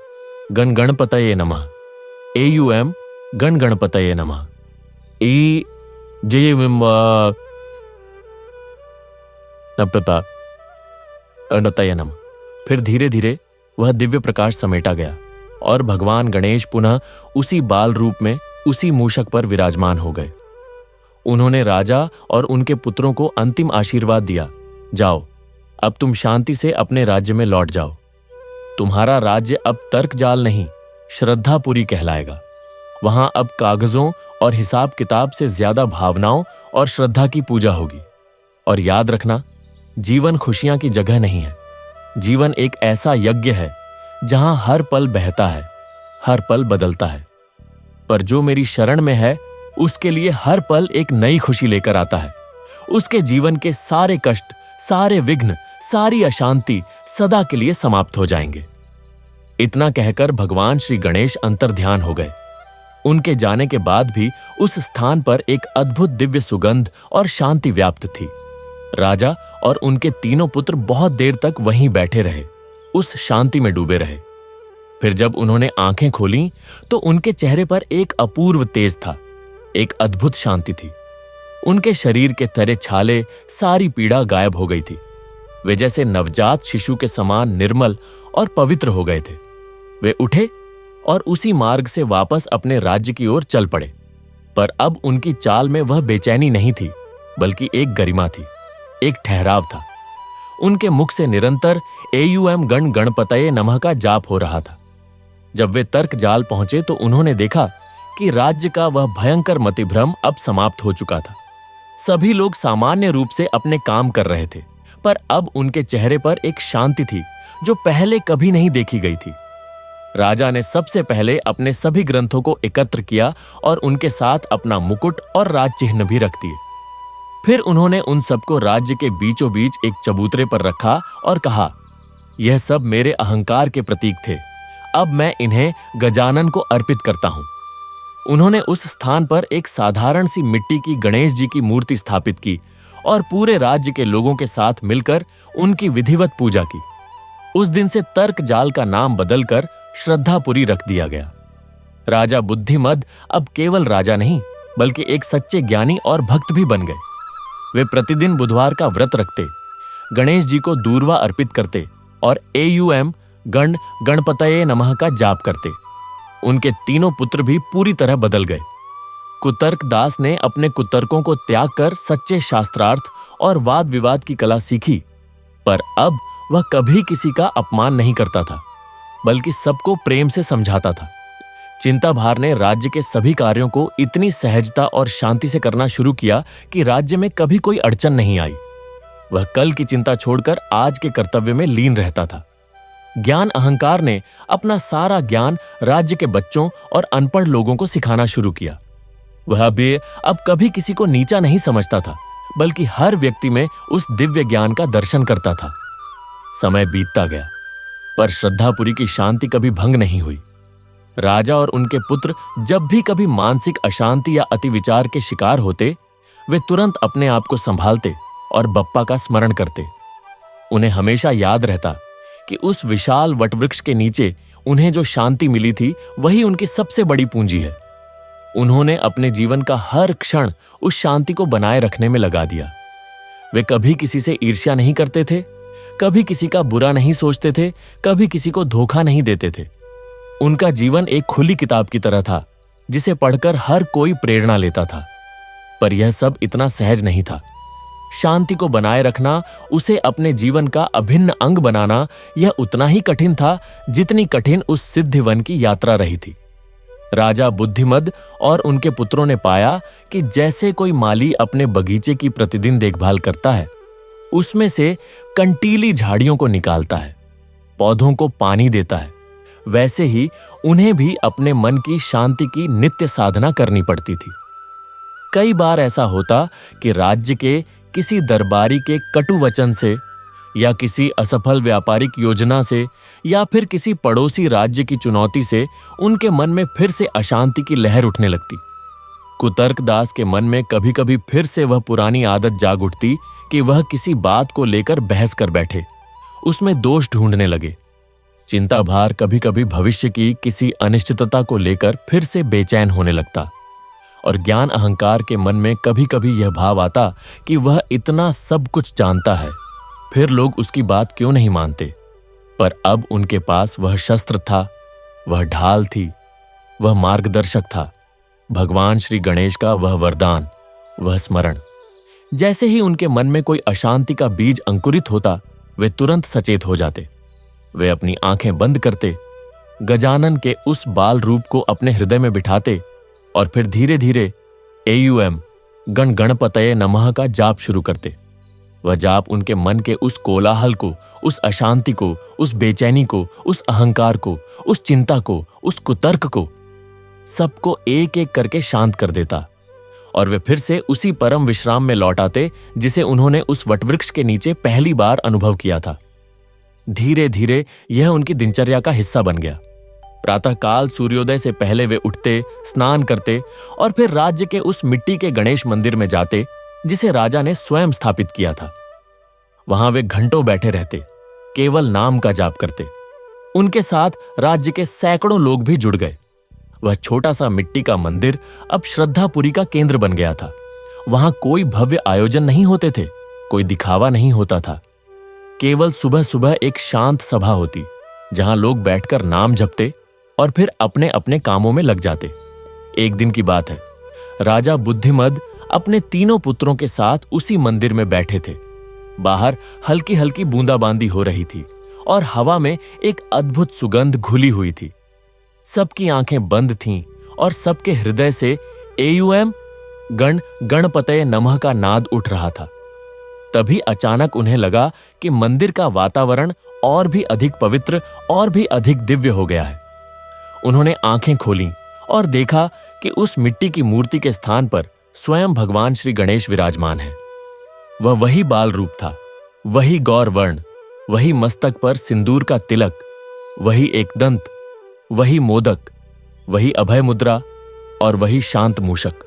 गण गणपतये नमः, एयूएम गण गणपतये नमः, ई जय नपतये नमः। फिर धीरे धीरे वह दिव्य प्रकाश समेटा गया और भगवान गणेश पुनः उसी बाल रूप में उसी मूषक पर विराजमान हो गए। उन्होंने राजा और उनके पुत्रों को अंतिम आशीर्वाद दिया, जाओ, अब तुम शांति से अपने राज्य में लौट जाओ। तुम्हारा राज्य अब तर्क जाल नहीं, श्रद्धापुरी कहलाएगा। वहां अब कागजों और हिसाब किताब से ज्यादा भावनाओं और श्रद्धा की पूजा होगी। और याद रखना, जीवन खुशियां की जगह नहीं है। जीवन एक ऐसा यज्ञ है जहां हर पल बहता है, हर पल बदलता है। पर जो मेरी शरण में है, उसके लिए हर पल एक नई खुशी लेकर आता है। उसके जीवन के सारे कष्ट, सारे विघ्न, सारी अशांति सदा के लिए समाप्त हो जाएंगे। इतना कहकर भगवान श्री गणेश अंतर्ध्यान हो गए। उनके जाने के बाद भी उस स्थान पर एक अद्भुत दिव्य सुगंध और शांति व्याप्त थी। राजा और उनके तीनों पुत्र बहुत देर तक वहीं बैठे रहे, उस शांति में डूबे रहे। फिर जब उन्होंने आंखें खोलीं, तो उनके चेहरे पर एक अपूर्व तेज था, एक अद्भुत शांति थी। उनके शरीर के तरे छाले, सारी पीड़ा गायब हो गई थी। वे जैसे नवजात शिशु के समान निर्मल और पवित्र हो गए थे। वे उठे और उसी मार्ग से वापस अपने राज्य की ओर चल पड़े। पर अब उनकी चाल में वह बेचैनी नहीं थी, बल्कि एक गरिमा थी, एक ठहराव था। उनके मुख से निरंतर एयूएम गण गणपतये नमः का जाप हो रहा था। जब वे तर्क जाल पहुंचे तो उन्होंने देखा कि राज्य का वह भयंकर मतिभ्रम अब समाप्त हो चुका था। सभी लोग सामान्य रूप से अपने काम कर रहे थे, पर अब उनके चेहरे पर एक शांति थी जो पहले कभी नहीं देखी गई थी। राजा ने सबसे पहले अपने सभी ग्रंथों को एकत्र किया और उनके साथ अपना मुकुट और राज चिन्ह भी रख दिए। फिर उन्होंने उन सबको राज्य के बीचों बीच एक चबूतरे पर रखा और कहा, यह सब मेरे अहंकार के प्रतीक थे, अब मैं इन्हें गजानन को अर्पित करता हूं। उन्होंने उस स्थान पर एक साधारण सी मिट्टी की गणेश जी की मूर्ति स्थापित की और पूरे राज्य के लोगों के साथ मिलकर उनकी विधिवत पूजा की। उस दिन से तर्क जाल का नाम बदलकर श्रद्धापुरी रख दिया गया। राजा बुद्धिमद अब केवल राजा नहीं बल्कि एक सच्चे ज्ञानी और भक्त भी बन गए। वे प्रतिदिन बुधवार का व्रत रखते, गणेश जी को दूर्वा अर्पित करते और AUM गण गणपतये नमः का जाप करते। उनके तीनों पुत्र भी पूरी तरह बदल गए। कुतर्क दास ने अपने कुतर्कों को त्याग कर सच्चे शास्त्रार्थ और वाद विवाद की कला सीखी, पर अब वह कभी किसी का अपमान नहीं करता था बल्कि सबको प्रेम से समझाता था। चिंताभार ने राज्य के सभी कार्यों को इतनी सहजता और शांति से करना शुरू किया कि राज्य में कभी कोई अड़चन नहीं आई। वह कल की चिंता छोड़कर आज के कर्तव्य में लीन रहता था। ज्ञान अहंकार ने अपना सारा ज्ञान राज्य के बच्चों और अनपढ़ लोगों को सिखाना शुरू किया। वह भी अब कभी किसी को नीचा नहीं समझता था बल्कि हर व्यक्ति में उस दिव्य ज्ञान का दर्शन करता था। समय बीतता गया पर श्रद्धापुरी की शांति कभी भंग नहीं हुई। राजा और उनके पुत्र जब भी कभी मानसिक अशांति या अतिविचार के शिकार होते, वे तुरंत अपने आप को संभालते और बप्पा का स्मरण करते। उन्हें हमेशा याद रहता कि उस विशाल वटवृक्ष के नीचे उन्हें जो शांति मिली थी वही उनकी सबसे बड़ी पूंजी है। उन्होंने अपने जीवन का हर क्षण उस शांति को बनाए रखने में लगा दिया। वे कभी किसी से ईर्ष्या नहीं करते थे, कभी किसी का बुरा नहीं सोचते थे, कभी किसी को धोखा नहीं देते थे। उनका जीवन एक खुली किताब की तरह था जिसे पढ़कर हर कोई प्रेरणा लेता था। पर यह सब इतना सहज नहीं था। शांति को बनाए रखना, उसे अपने जीवन का अभिन्न अंग बनाना, यह उतना ही कठिन था जितनी कठिन उस सिद्धिवन की यात्रा रही थी। राजा बुद्धिमद और उनके पुत्रों ने पाया कि जैसे कोई माली अपने बगीचे की प्रतिदिन देखभाल करता है, उसमें से कंटीली झाड़ियों को निकालता है, पौधों को पानी देता है, वैसे ही उन्हें भी अपने मन की शांति की नित्य साधना करनी पड़ती थी। कई बार ऐसा होता कि राज्य के किसी दरबारी के कटु वचन से या किसी असफल व्यापारिक योजना से या फिर किसी पड़ोसी राज्य की चुनौती से उनके मन में फिर से अशांति की लहर उठने लगती। कुतर्क दास के मन में कभी कभी फिर से वह पुरानी आदत जाग उठती कि वह किसी बात को लेकर बहस कर बैठे, उसमें दोष ढूंढने लगे। चिंता भार कभी कभी भविष्य की किसी अनिश्चितता को लेकर फिर से बेचैन होने लगता और ज्ञान अहंकार के मन में कभी कभी यह भाव आता कि वह इतना सब कुछ जानता है, फिर लोग उसकी बात क्यों नहीं मानते। पर अब उनके पास वह शस्त्र था, वह ढाल थी, वह मार्गदर्शक था, भगवान श्री गणेश का वह वरदान, वह स्मरण। जैसे ही उनके मन में कोई अशांति का बीज अंकुरित होता, वे तुरंत सचेत हो जाते। वे अपनी आंखें बंद करते, गजानन के उस बाल रूप को अपने हृदय में बिठाते और फिर धीरे धीरे AUM गण गणपतये नमः का जाप शुरू करते। वह जाप उनके मन के उस कोलाहल को, उस अशांति को, उस बेचैनी को, उस अहंकार को, उस चिंता को, उस कुतर्क को, सबको एक एक करके शांत कर देता और वे फिर से उसी परम विश्राम में लौट आते जिसे उन्होंने उस वटवृक्ष के नीचे पहली बार अनुभव किया था। धीरे धीरे यह उनकी दिनचर्या का हिस्सा बन गया। प्रातःकाल सूर्योदय से पहले वे उठते, स्नान करते और फिर राज्य के उस मिट्टी के गणेश मंदिर में जाते जिसे राजा ने स्वयं स्थापित किया था। वहां वे घंटों बैठे रहते, केवल नाम का जाप करते। उनके साथ राज्य के सैकड़ों लोग भी जुड़ गए। वह छोटा सा मिट्टी का मंदिर अब श्रद्धापुरी का केंद्र बन गया था। वहां कोई भव्य आयोजन नहीं होते थे, कोई दिखावा नहीं होता था। केवल सुबह सुबह एक शांत सभा होती जहां लोग बैठकर नाम जपते और फिर अपने अपने कामों में लग जाते। एक दिन की बात है, राजा बुद्धिमद अपने तीनों पुत्रों के साथ उसी मंदिर में बैठे थे। बाहर हल्की हल्की बूंदाबांदी हो रही थी और हवा में एक अद्भुत सुगंध घुली हुई थी। सबकी आंखें बंद थीं और सबके हृदय से AUM गण गणपतये नमः का नाद उठ रहा था। तभी अचानक उन्हें लगा कि मंदिर का वातावरण और भी अधिक पवित्र और भी अधिक दिव्य हो गया है। उन्होंने आंखें खोलीं और देखा कि उस मिट्टी की मूर्ति के स्थान पर स्वयं भगवान श्री गणेश विराजमान है। वह वही बाल रूप था, वही गौर वर्ण, वही मस्तक पर सिंदूर का तिलक, वही एक दंत, वही मोदक, वही अभय मुद्रा और वही शांत मूषक।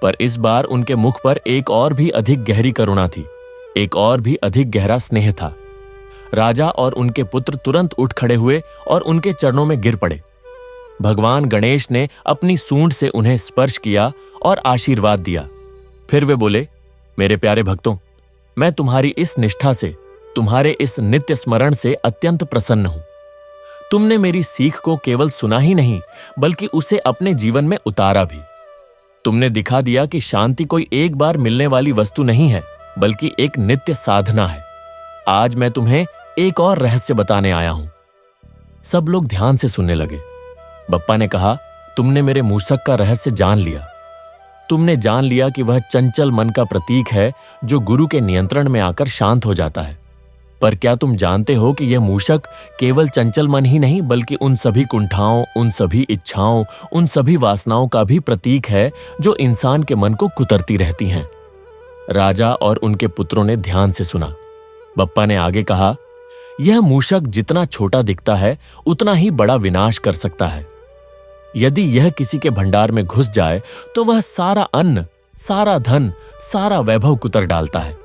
पर इस बार उनके मुख पर एक और भी अधिक गहरी करुणा थी, एक और भी अधिक गहरा स्नेह था। राजा और उनके पुत्र तुरंत उठ खड़े हुए और उनके चरणों में गिर पड़े। भगवान गणेश ने अपनी सूंड से उन्हें स्पर्श किया और आशीर्वाद दिया। फिर वे बोले, मेरे प्यारे भक्तों, मैं तुम्हारी इस निष्ठा से, तुम्हारे इस नित्य स्मरण से अत्यंत प्रसन्न हूं। तुमने मेरी सीख को केवल सुना ही नहीं, बल्कि उसे अपने जीवन में उतारा भी। तुमने दिखा दिया कि शांति कोई एक बार मिलने वाली वस्तु नहीं है, बल्कि एक नित्य साधना है। आज मैं तुम्हें एक और रहस्य बताने आया हूं। सब लोग ध्यान से सुनने लगे। बप्पा ने कहा, तुमने मेरे मूषक का रहस्य जान लिया। तुमने जान लिया कि वह चंचल मन का प्रतीक है जो गुरु के नियंत्रण में आकर शांत हो जाता है। पर क्या तुम जानते हो कि यह मूषक केवल चंचल मन ही नहीं, बल्कि उन सभी कुंठाओं, उन सभी इच्छाओं, उन सभी वासनाओं का भी प्रतीक है जो इंसान के मन को कुतरती रहती हैं। राजा और उनके पुत्रों ने ध्यान से सुना। बप्पा ने आगे कहा, यह मूषक जितना छोटा दिखता है उतना ही बड़ा विनाश कर सकता है। यदि यह किसी के भंडार में घुस जाए तो वह सारा अन्न, सारा धन, सारा वैभव कुतर डालता है।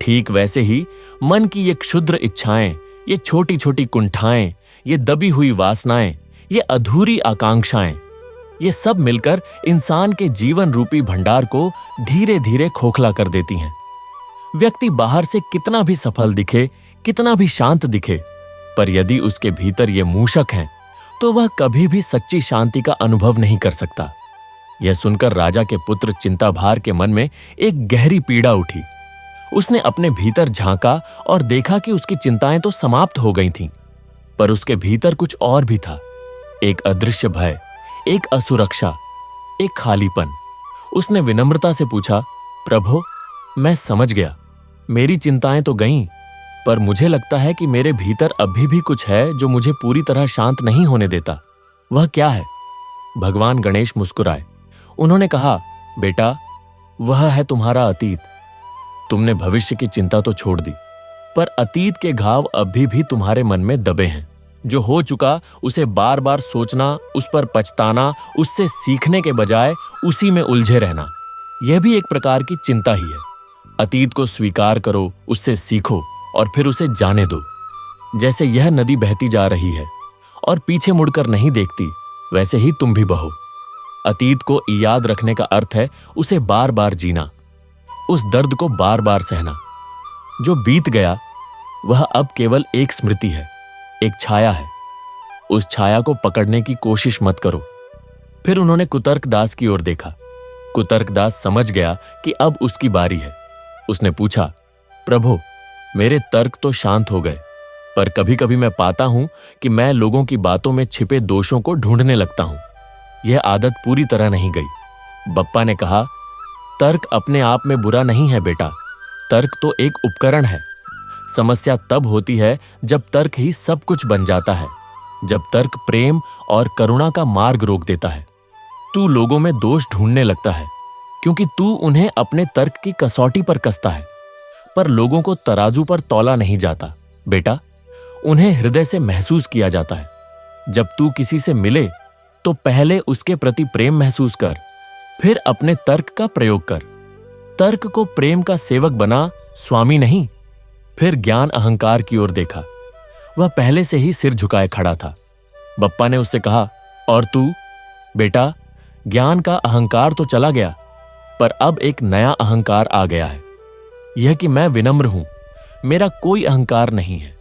ठीक वैसे ही मन की ये क्षुद्र इच्छाएं, ये छोटी छोटी कुंठाएं, ये दबी हुई वासनाएं, ये अधूरी आकांक्षाएं, ये सब मिलकर इंसान के जीवन रूपी भंडार को धीरे धीरे खोखला कर देती हैं। व्यक्ति बाहर से कितना भी सफल दिखे, कितना भी शांत दिखे, पर यदि उसके भीतर ये मूषक हैं, तो वह कभी भी सच्ची शांति का अनुभव नहीं कर सकता। यह सुनकर राजा के पुत्र चिंताभार के मन में एक गहरी पीड़ा उठी। उसने अपने भीतर झांका और देखा कि उसकी चिंताएं तो समाप्त हो गई थीं, पर उसके भीतर कुछ और भी था। एक अदृश्य भय, एक असुरक्षा, एक खालीपन। उसने विनम्रता से पूछा, प्रभु, मैं समझ गया, मेरी चिंताएं तो गईं, पर मुझे लगता है कि मेरे भीतर अभी भी कुछ है जो मुझे पूरी तरह शांत नहीं होने देता। वह क्या है? भगवान गणेश मुस्कुराए। उन्होंने कहा, बेटा, वह है तुम्हारा अतीत। तुमने भविष्य की चिंता तो छोड़ दी, पर अतीत के घाव अभी भी तुम्हारे मन में दबे हैं। जो हो चुका उसे बार बार सोचना, उस पर पछताना, उससे सीखने के बजाय उसी में उलझे रहना, यह भी एक प्रकार की चिंता ही है। अतीत को स्वीकार करो, उससे सीखो और फिर उसे जाने दो। जैसे यह नदी बहती जा रही है और पीछे मुड़कर नहीं देखती, वैसे ही तुम भी बहो। अतीत को याद रखने का अर्थ है उसे बार बार जीना, उस दर्द को बार बार सहना। जो बीत गया वह अब केवल एक स्मृति है, एक छाया है। उस छाया को पकड़ने की कोशिश मत करो। फिर उन्होंने कुतर्कदास की ओर देखा। कुतर्कदास समझ गया कि अब उसकी बारी है। उसने पूछा, प्रभु, मेरे तर्क तो शांत हो गए, पर कभी कभी मैं पाता हूं कि मैं लोगों की बातों में छिपे दोषों को ढूंढने लगता हूं। यह आदत पूरी तरह नहीं गई। बप्पा ने कहा, तर्क अपने आप में बुरा नहीं है बेटा, तर्क तो एक उपकरण है। समस्या तब होती है जब तर्क ही सब कुछ बन जाता है, जब तर्क प्रेम और करुणा का मार्ग रोक देता है। तू लोगों में दोष ढूंढने लगता है क्योंकि तू उन्हें अपने तर्क की कसौटी पर कसता है, पर लोगों को तराजू पर तौला नहीं जाता बेटा, उन्हें हृदय से महसूस किया जाता है। जब तू किसी से मिले तो पहले उसके प्रति प्रेम महसूस कर, फिर अपने तर्क का प्रयोग कर। तर्क को प्रेम का सेवक बना, स्वामी नहीं। फिर ज्ञान अहंकार की ओर देखा। वह पहले से ही सिर झुकाए खड़ा था। बप्पा ने उससे कहा, और तू? बेटा, ज्ञान का अहंकार तो चला गया, पर अब एक नया अहंकार आ गया है। यह कि मैं विनम्र हूं, मेरा कोई अहंकार नहीं है।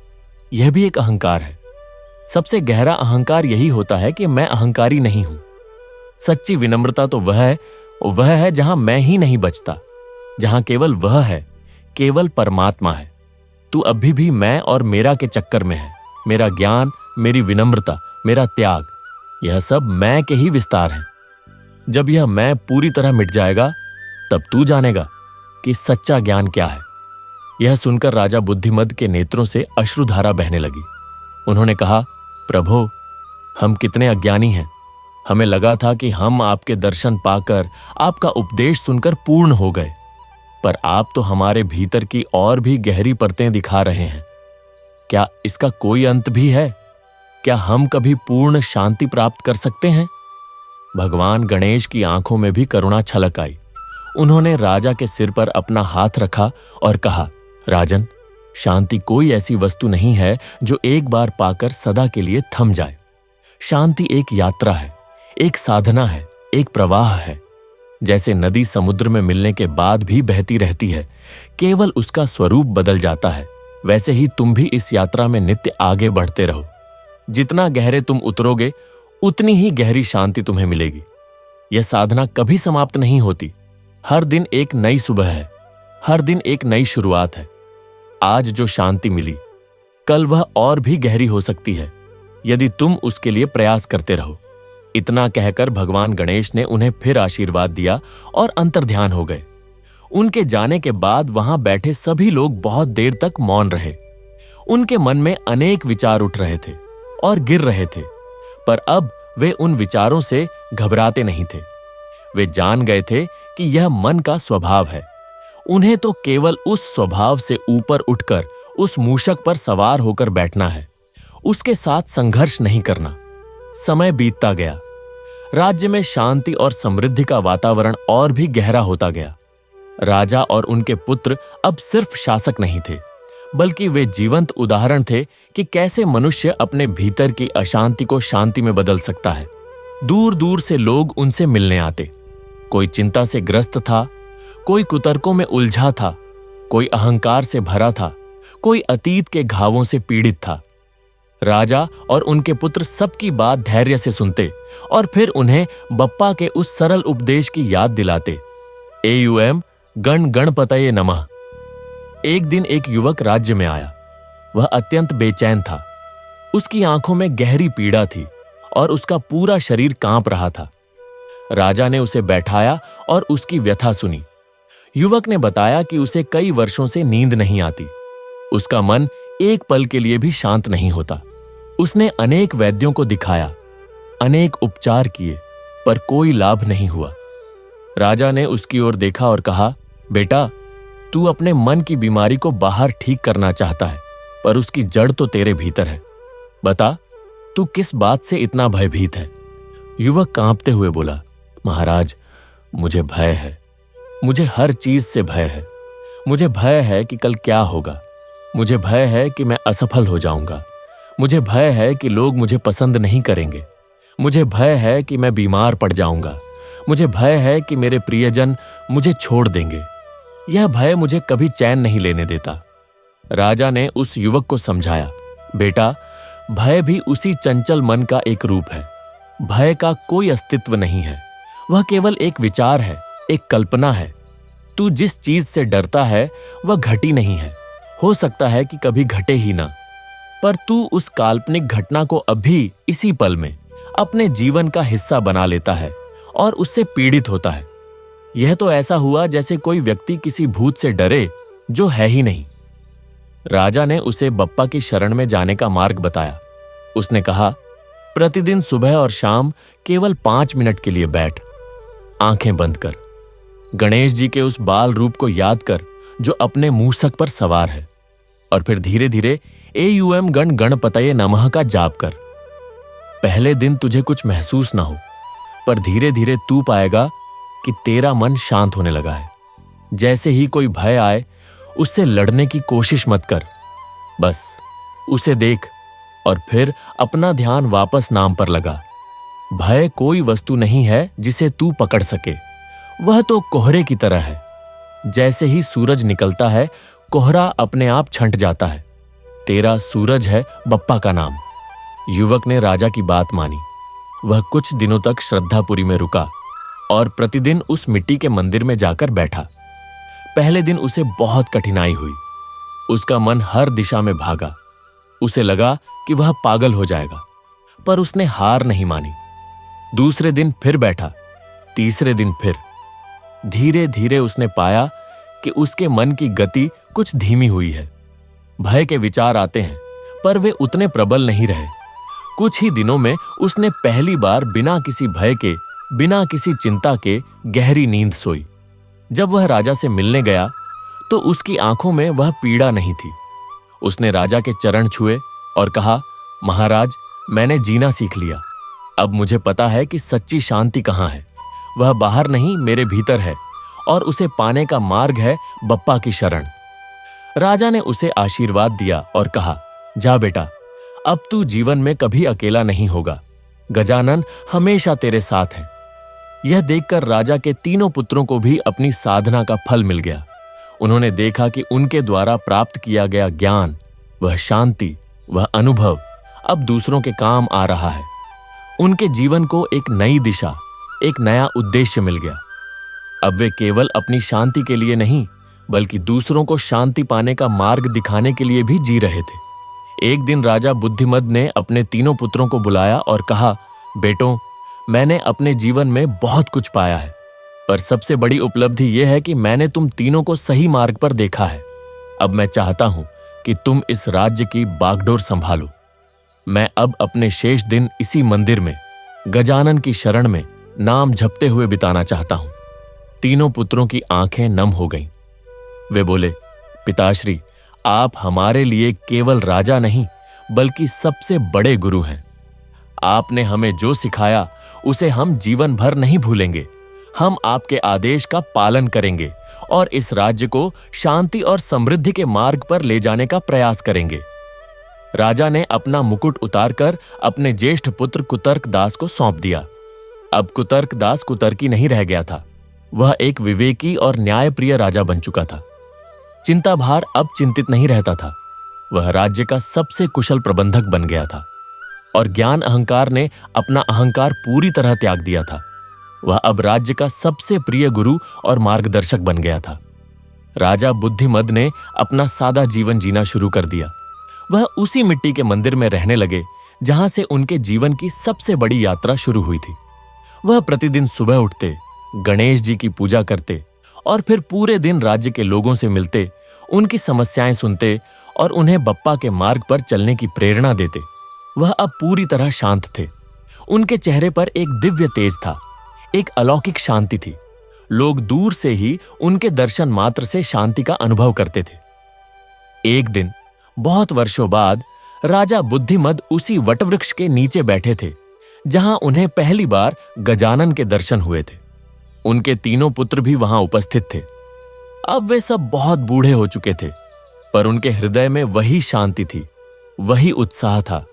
यह भी एक अहंकार है। सबसे गहरा अहंकार यही होता है कि मैं अहंकारी नहीं हूं। सच्ची विनम्रता तो वह है जहां मैं ही नहीं बचता, जहां केवल वह है, केवल परमात्मा है। तू अभी भी मैं और मेरा के चक्कर में है। मेरा ज्ञान, मेरी विनम्रता, मेरा त्याग, यह सब मैं के ही विस्तार हैं। जब यह मैं पूरी तरह मिट जाएगा, तब तू जानेगा कि सच्चा ज्ञान क्या है। यह सुनकर राजा बुद्धिमद के नेत्रों से अश्रुधारा बहने लगी। उन्होंने कहा, प्रभो, हम कितने अज्ञानी हैं। हमें लगा था कि हम आपके दर्शन पाकर, आपका उपदेश सुनकर पूर्ण हो गए, पर आप तो हमारे भीतर की और भी गहरी परतें दिखा रहे हैं। क्या इसका कोई अंत भी है? क्या हम कभी पूर्ण शांति प्राप्त कर सकते हैं? भगवान गणेश की आंखों में भी करुणा छलक आई। उन्होंने राजा के सिर पर अपना हाथ रखा और कहा, राजन, शांति कोई ऐसी वस्तु नहीं है जो एक बार पाकर सदा के लिए थम जाए। शांति एक यात्रा है, एक साधना है, एक प्रवाह है। जैसे नदी समुद्र में मिलने के बाद भी बहती रहती है, केवल उसका स्वरूप बदल जाता है, वैसे ही तुम भी इस यात्रा में नित्य आगे बढ़ते रहो। जितना गहरे तुम उतरोगे, उतनी ही गहरी शांति तुम्हें मिलेगी। यह साधना कभी समाप्त नहीं होती। हर दिन एक नई सुबह है, हर दिन एक नई शुरुआत है। आज जो शांति मिली, कल वह और भी गहरी हो सकती है, यदि तुम उसके लिए प्रयास करते रहो। इतना कहकर भगवान गणेश ने उन्हें फिर आशीर्वाद दिया और अंतर्ध्यान हो गए। उनके जाने के बाद वहां बैठे सभी लोग बहुत देर तक मौन रहे। उनके मन में अनेक विचार उठ रहे थे और गिर रहे थे, पर अब वे उन विचारों से घबराते नहीं थे। वे जान गए थे कि यह मन का स्वभाव है। उन्हें तो केवल उस स्वभाव से ऊपर उठकर उस मूषक पर सवार होकर बैठना है, उसके साथ संघर्ष नहीं करना। समय बीतता गया। राज्य में शांति और समृद्धि का वातावरण और भी गहरा होता गया। राजा और उनके पुत्र अब सिर्फ शासक नहीं थे, बल्कि वे जीवंत उदाहरण थे कि कैसे मनुष्य अपने भीतर की अशांति को शांति में बदल सकता है। दूर दूर से लोग उनसे मिलने आते। कोई चिंता से ग्रस्त था, कोई कुतर्कों में उलझा था, कोई अहंकार से भरा था, कोई अतीत के घावों से पीड़ित था। राजा और उनके पुत्र सबकी बात धैर्य से सुनते और फिर उन्हें बप्पा के उस सरल उपदेश की याद दिलाते। एयूएम गण गणपतये नमः। एक दिन एक युवक राज्य में आया। वह अत्यंत बेचैन था। उसकी आंखों में गहरी पीड़ा थी और उसका पूरा शरीर कांप रहा था। राजा ने उसे बैठाया और उसकी व्यथा सुनी। युवक ने बताया कि उसे कई वर्षों से नींद नहीं आती। उसका मन एक पल के लिए भी शांत नहीं होता। उसने अनेक वैद्यों को दिखाया, अनेक उपचार किए, पर कोई लाभ नहीं हुआ। राजा ने उसकी ओर देखा और कहा, बेटा, तू अपने मन की बीमारी को बाहर ठीक करना चाहता है, पर उसकी जड़ तो तेरे भीतर है। बता, तू किस बात से इतना भयभीत है? युवक कांपते हुए बोला, महाराज, मुझे भय है। मुझे हर चीज से भय है। मुझे भय है कि कल क्या होगा। मुझे भय है कि मैं असफल हो जाऊंगा। मुझे भय है कि लोग मुझे पसंद नहीं करेंगे। मुझे भय है कि मैं बीमार पड़ जाऊंगा। मुझे भय है कि मेरे प्रियजन मुझे छोड़ देंगे। यह भय मुझे कभी चैन नहीं लेने देता। राजा ने उस युवक को समझाया, बेटा, भय भी उसी चंचल मन का एक रूप है। भय का कोई अस्तित्व नहीं है। वह केवल एक विचार है, एक कल्पना है। तू जिस चीज से डरता है वह घटी नहीं है। हो सकता है कि कभी घटे ही ना, पर तू उस काल्पनिक घटना को अभी इसी पल में अपने जीवन का हिस्सा बना लेता है और उससे पीड़ित होता है। यह तो ऐसा हुआ जैसे कोई व्यक्ति किसी भूत से डरे जो है ही नहीं। राजा ने उसे बप्पा की शरण में जाने का मार्ग बताया। उसने कहा, प्रतिदिन सुबह और शाम केवल 5 मिनट के लिए बैठ, आंखें बंद कर, गणेश जी के उस बाल रूप को याद कर जो अपने मूषक पर सवार है, और फिर धीरे धीरे एयूएम गण गणपतये नमः का जाप कर। पहले दिन तुझे कुछ महसूस ना हो, पर धीरे धीरे तू पाएगा कि तेरा मन शांत होने लगा है। जैसे ही कोई भय आए, उससे लड़ने की कोशिश मत कर, बस उसे देख और फिर अपना ध्यान वापस नाम पर लगा। भय कोई वस्तु नहीं है जिसे तू पकड़ सके। वह तो कोहरे की तरह है। जैसे ही सूरज निकलता है, कोहरा अपने आप छंट जाता है। तेरा सूरज है बप्पा का नाम। युवक ने राजा की बात मानी। वह कुछ दिनों तक श्रद्धापुरी में रुका और प्रतिदिन उस मिट्टी के मंदिर में जाकर बैठा। पहले दिन उसे बहुत कठिनाई हुई। उसका मन हर दिशा में भागा। उसे लगा कि वह पागल हो जाएगा, पर उसने हार नहीं मानी। दूसरे दिन फिर बैठा, तीसरे दिन फिर। धीरे धीरे उसने पाया कि उसके मन की गति कुछ धीमी हुई है। भय के विचार आते हैं, पर वे उतने प्रबल नहीं रहे। कुछ ही दिनों में उसने पहली बार बिना किसी भय के, बिना किसी चिंता के गहरी नींद सोई। जब वह राजा से मिलने गया तो उसकी आंखों में वह पीड़ा नहीं थी। उसने राजा के चरण छुए और कहा, महाराज, मैंने जीना सीख लिया। अब मुझे पता है कि सच्ची शांति कहाँ है। वह बाहर नहीं, मेरे भीतर है, और उसे पाने का मार्ग है बप्पा की शरण। राजा ने उसे आशीर्वाद दिया और कहा, जा बेटा, अब तू जीवन में कभी अकेला नहीं होगा। गजानन हमेशा तेरे साथ है। यह देखकर राजा के तीनों पुत्रों को भी अपनी साधना का फल मिल गया। उन्होंने देखा कि उनके द्वारा प्राप्त किया गया ज्ञान, वह शांति, वह अनुभव अब दूसरों के काम आ रहा है। उनके जीवन को एक नई दिशा, एक नया उद्देश्य मिल गया। अब वे केवल अपनी शांति के लिए नहीं, बल्कि दूसरों को शांति पाने का मार्ग दिखाने के लिए भी जी रहे थे। एक दिन राजा बुद्धिमद ने अपने तीनों पुत्रों को बुलाया और कहा, बेटों, मैंने अपने जीवन में बहुत कुछ पाया है, पर सबसे बड़ी उपलब्धि यह है कि मैंने तुम तीनों को सही मार्ग पर देखा है। अब मैं चाहता हूं कि तुम इस राज्य की बागडोर संभालो। मैं अब अपने शेष दिन इसी मंदिर में गजानन की शरण में नाम जपते हुए बिताना चाहता हूं। तीनों पुत्रों की आंखें नम हो गईं। वे बोले, पिताश्री, आप हमारे लिए केवल राजा नहीं, बल्कि सबसे बड़े गुरु हैं। आपने हमें जो सिखाया उसे हम जीवन भर नहीं भूलेंगे। हम आपके आदेश का पालन करेंगे और इस राज्य को शांति और समृद्धि के मार्ग पर ले जाने का प्रयास करेंगे। राजा ने अपना मुकुट उतारकर अपने ज्येष्ठ पुत्र कुतर्क दास को सौंप दिया। अब कुतर्क दास कुतर्की नहीं रह गया था। वह एक विवेकी और न्यायप्रिय राजा बन चुका था। चिंता भार अब चिंतित नहीं रहता था। वह राज्य का सबसे कुशल प्रबंधक बन गया था और ज्ञान अहंकार ने अपना अहंकार पूरी तरह त्याग दिया था। वह अब राज्य का सबसे प्रिय गुरु और मार्गदर्शक बन गया था। राजा बुद्धिमद ने अपना सादा जीवन जीना शुरू कर दिया। वह उसी मिट्टी के मंदिर में रहने लगे जहां से उनके जीवन की सबसे बड़ी यात्रा शुरू हुई थी। वह प्रतिदिन सुबह उठते, गणेश जी की पूजा करते और फिर पूरे दिन राज्य के लोगों से मिलते, उनकी समस्याएं सुनते और उन्हें बप्पा के मार्ग पर चलने की प्रेरणा देते। वह अब पूरी तरह शांत थे। उनके चेहरे पर एक दिव्य तेज था, एक अलौकिक शांति थी। लोग दूर से ही उनके दर्शन मात्र से शांति का अनुभव करते थे। एक दिन बहुत वर्षों बाद राजा बुद्धिमद उसी वटवृक्ष के नीचे बैठे थे जहां उन्हें पहली बार गजानन के दर्शन हुए थे। उनके तीनों पुत्र भी वहां उपस्थित थे। अब वे सब बहुत बूढ़े हो चुके थे, पर उनके हृदय में वही शांति थी, वही उत्साह था,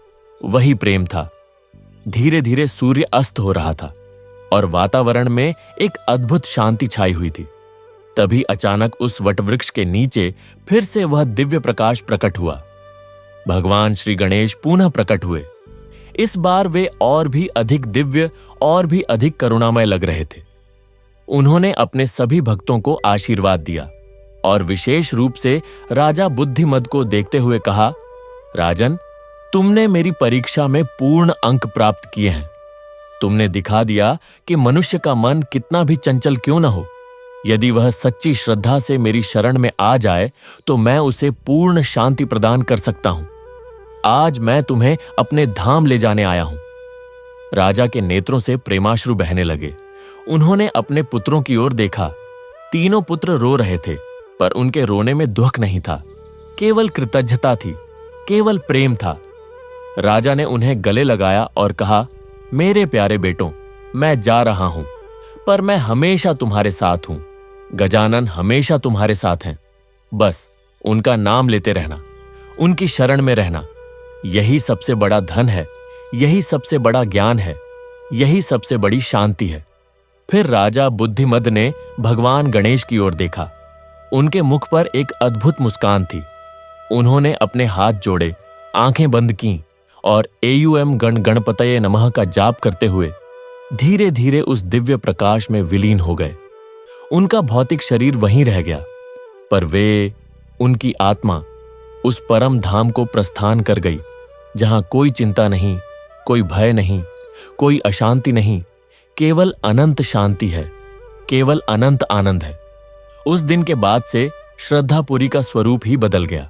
वही प्रेम था। धीरे धीरे सूर्य अस्त हो रहा था और वातावरण में एक अद्भुत शांति छाई हुई थी। तभी अचानक उस वटवृक्ष के नीचे फिर से वह दिव्य प्रकाश प्रकट हुआ। भगवान श्री गणेश पुनः प्रकट हुए। इस बार वे और भी अधिक दिव्य और भी अधिक करुणामय लग रहे थे। उन्होंने अपने सभी भक्तों को आशीर्वाद दिया और विशेष रूप से राजा बुद्धिमद को देखते हुए कहा, राजन, तुमने मेरी परीक्षा में पूर्ण अंक प्राप्त किए हैं। तुमने दिखा दिया कि मनुष्य का मन कितना भी चंचल क्यों न हो, यदि वह सच्ची श्रद्धा से मेरी शरण में आ जाए तो मैं उसे पूर्ण शांति प्रदान कर सकता हूं। आज मैं तुम्हें अपने धाम ले जाने आया हूं। राजा के नेत्रों से प्रेमाश्रु बहने लगे। उन्होंने अपने पुत्रों की ओर देखा। तीनों पुत्र रो रहे थे, पर उनके रोने में दुख नहीं था, केवल कृतज्ञता थी, केवल प्रेम था। राजा ने उन्हें गले लगाया और कहा, मेरे प्यारे बेटों, मैं जा रहा हूं, पर मैं हमेशा तुम्हारे साथ हूं। गजानन हमेशा तुम्हारे साथ हैं। बस उनका नाम लेते रहना, उनकी शरण में रहना। यही सबसे बड़ा धन है, यही सबसे बड़ा ज्ञान है, यही सबसे बड़ी शांति है। फिर राजा बुद्धिमद ने भगवान गणेश की ओर देखा। उनके मुख पर एक अद्भुत मुस्कान थी। उन्होंने अपने हाथ जोड़े, आंखें बंद कीं और एयुएम गण गणपतये नमः का जाप करते हुए धीरे धीरे उस दिव्य प्रकाश में विलीन हो गए। उनका भौतिक शरीर वहीं रह गया, पर वे, उनकी आत्मा उस परम धाम को प्रस्थान कर गई जहां कोई चिंता नहीं, कोई भय नहीं, कोई अशांति नहीं, केवल अनंत शांति है, केवल अनंत आनंद है। उस दिन के बाद से श्रद्धापुरी का स्वरूप ही बदल गया।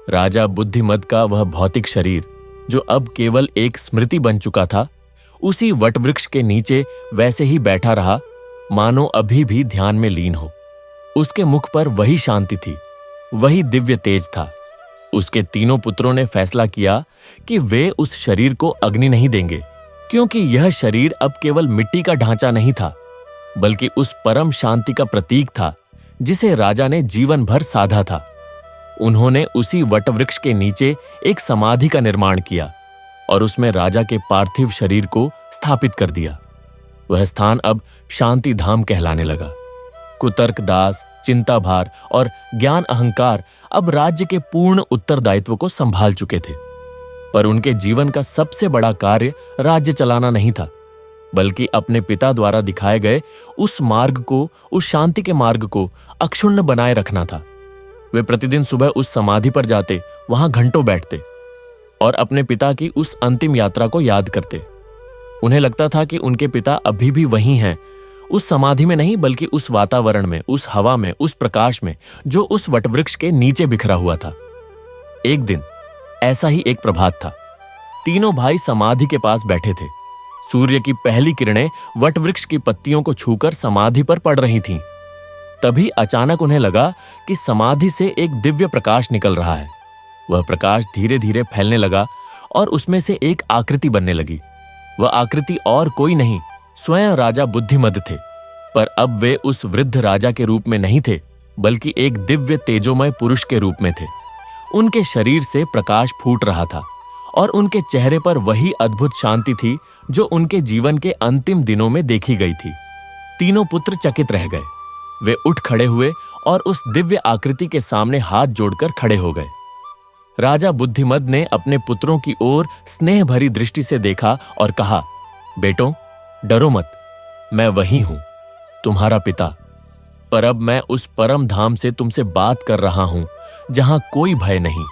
राजा बुद्धिमद का वह भौतिक शरीर जो अब केवल एक स्मृति बन चुका था, उसी वटवृक्ष के नीचे वैसे ही बैठा रहा, मानो अभी भी ध्यान में लीन हो। उसके मुख पर वही शांति थी, वही दिव्य तेज था। उसके तीनों पुत्रों ने फैसला किया कि वे उस शरीर को अग्नि नहीं देंगे, क्योंकि यह शरीर अब केवल मिट्टी का ढांचा नहीं था, बल्कि उस परम शांति का प्रतीक था जिसे राजा ने जीवन भर साधा था। उन्होंने उसी वटवृक्ष के नीचे एक समाधि का निर्माण किया और उसमें राजा के पार्थिव शरीर को स्थापित कर दिया। वह स्थान अब शांति धाम कहलाने लगा। कुतर्क दास, चिंताभार और ज्ञान अहंकार अब राज्य के पूर्ण उत्तरदायित्व को संभाल चुके थे, पर उनके जीवन का सबसे बड़ा कार्य राज्य चलाना नहीं था, बल्कि अपने पिता द्वारा दिखाए गए उस मार्ग को, उस शांति के मार्ग को अक्षुण्ण बनाए रखना था। वे प्रतिदिन सुबह उस समाधि पर जाते, वहां घंटों बैठते और अपने पिता की उस अंतिम यात्रा को याद करते। उन्हें लगता था कि उनके पिता अभी भी वहीं हैं, उस समाधि में नहीं, बल्कि उस वातावरण में, उस हवा में, उस प्रकाश में जो उस वटवृक्ष के नीचे बिखरा हुआ था। एक दिन ऐसा ही एक प्रभात था। तीनों भाई समाधि के पास बैठे थे। सूर्य की पहली किरणें वटवृक्ष की पत्तियों को छूकर समाधि पर पड़ रही थीं। तभी अचानक उन्हें लगा कि समाधि से एक दिव्य प्रकाश निकल रहा है। वह प्रकाश धीरे धीरे फैलने लगा और उसमें से एक आकृति बनने लगी। वह आकृति और कोई नहीं, स्वयं राजा बुद्धिमद थे। पर अब वे उस वृद्ध राजा के रूप में नहीं थे, बल्कि एक दिव्य तेजोमय पुरुष के रूप में थे। उनके शरीर से प्रकाश फूट रहा था और उनके चेहरे पर वही अद्भुत शांति थी जो उनके जीवन के अंतिम दिनों में देखी गई थी। तीनों पुत्र चकित रह गए। वे उठ खड़े हुए और उस दिव्य आकृति के सामने हाथ जोड़कर खड़े हो गए। राजा बुद्धिमद ने अपने पुत्रों की ओर स्नेह भरी दृष्टि से देखा और कहा, बेटों, डरो मत, मैं वही हूं, तुम्हारा पिता। पर अब मैं उस परम धाम से तुमसे बात कर रहा हूं, जहां कोई भय नहीं,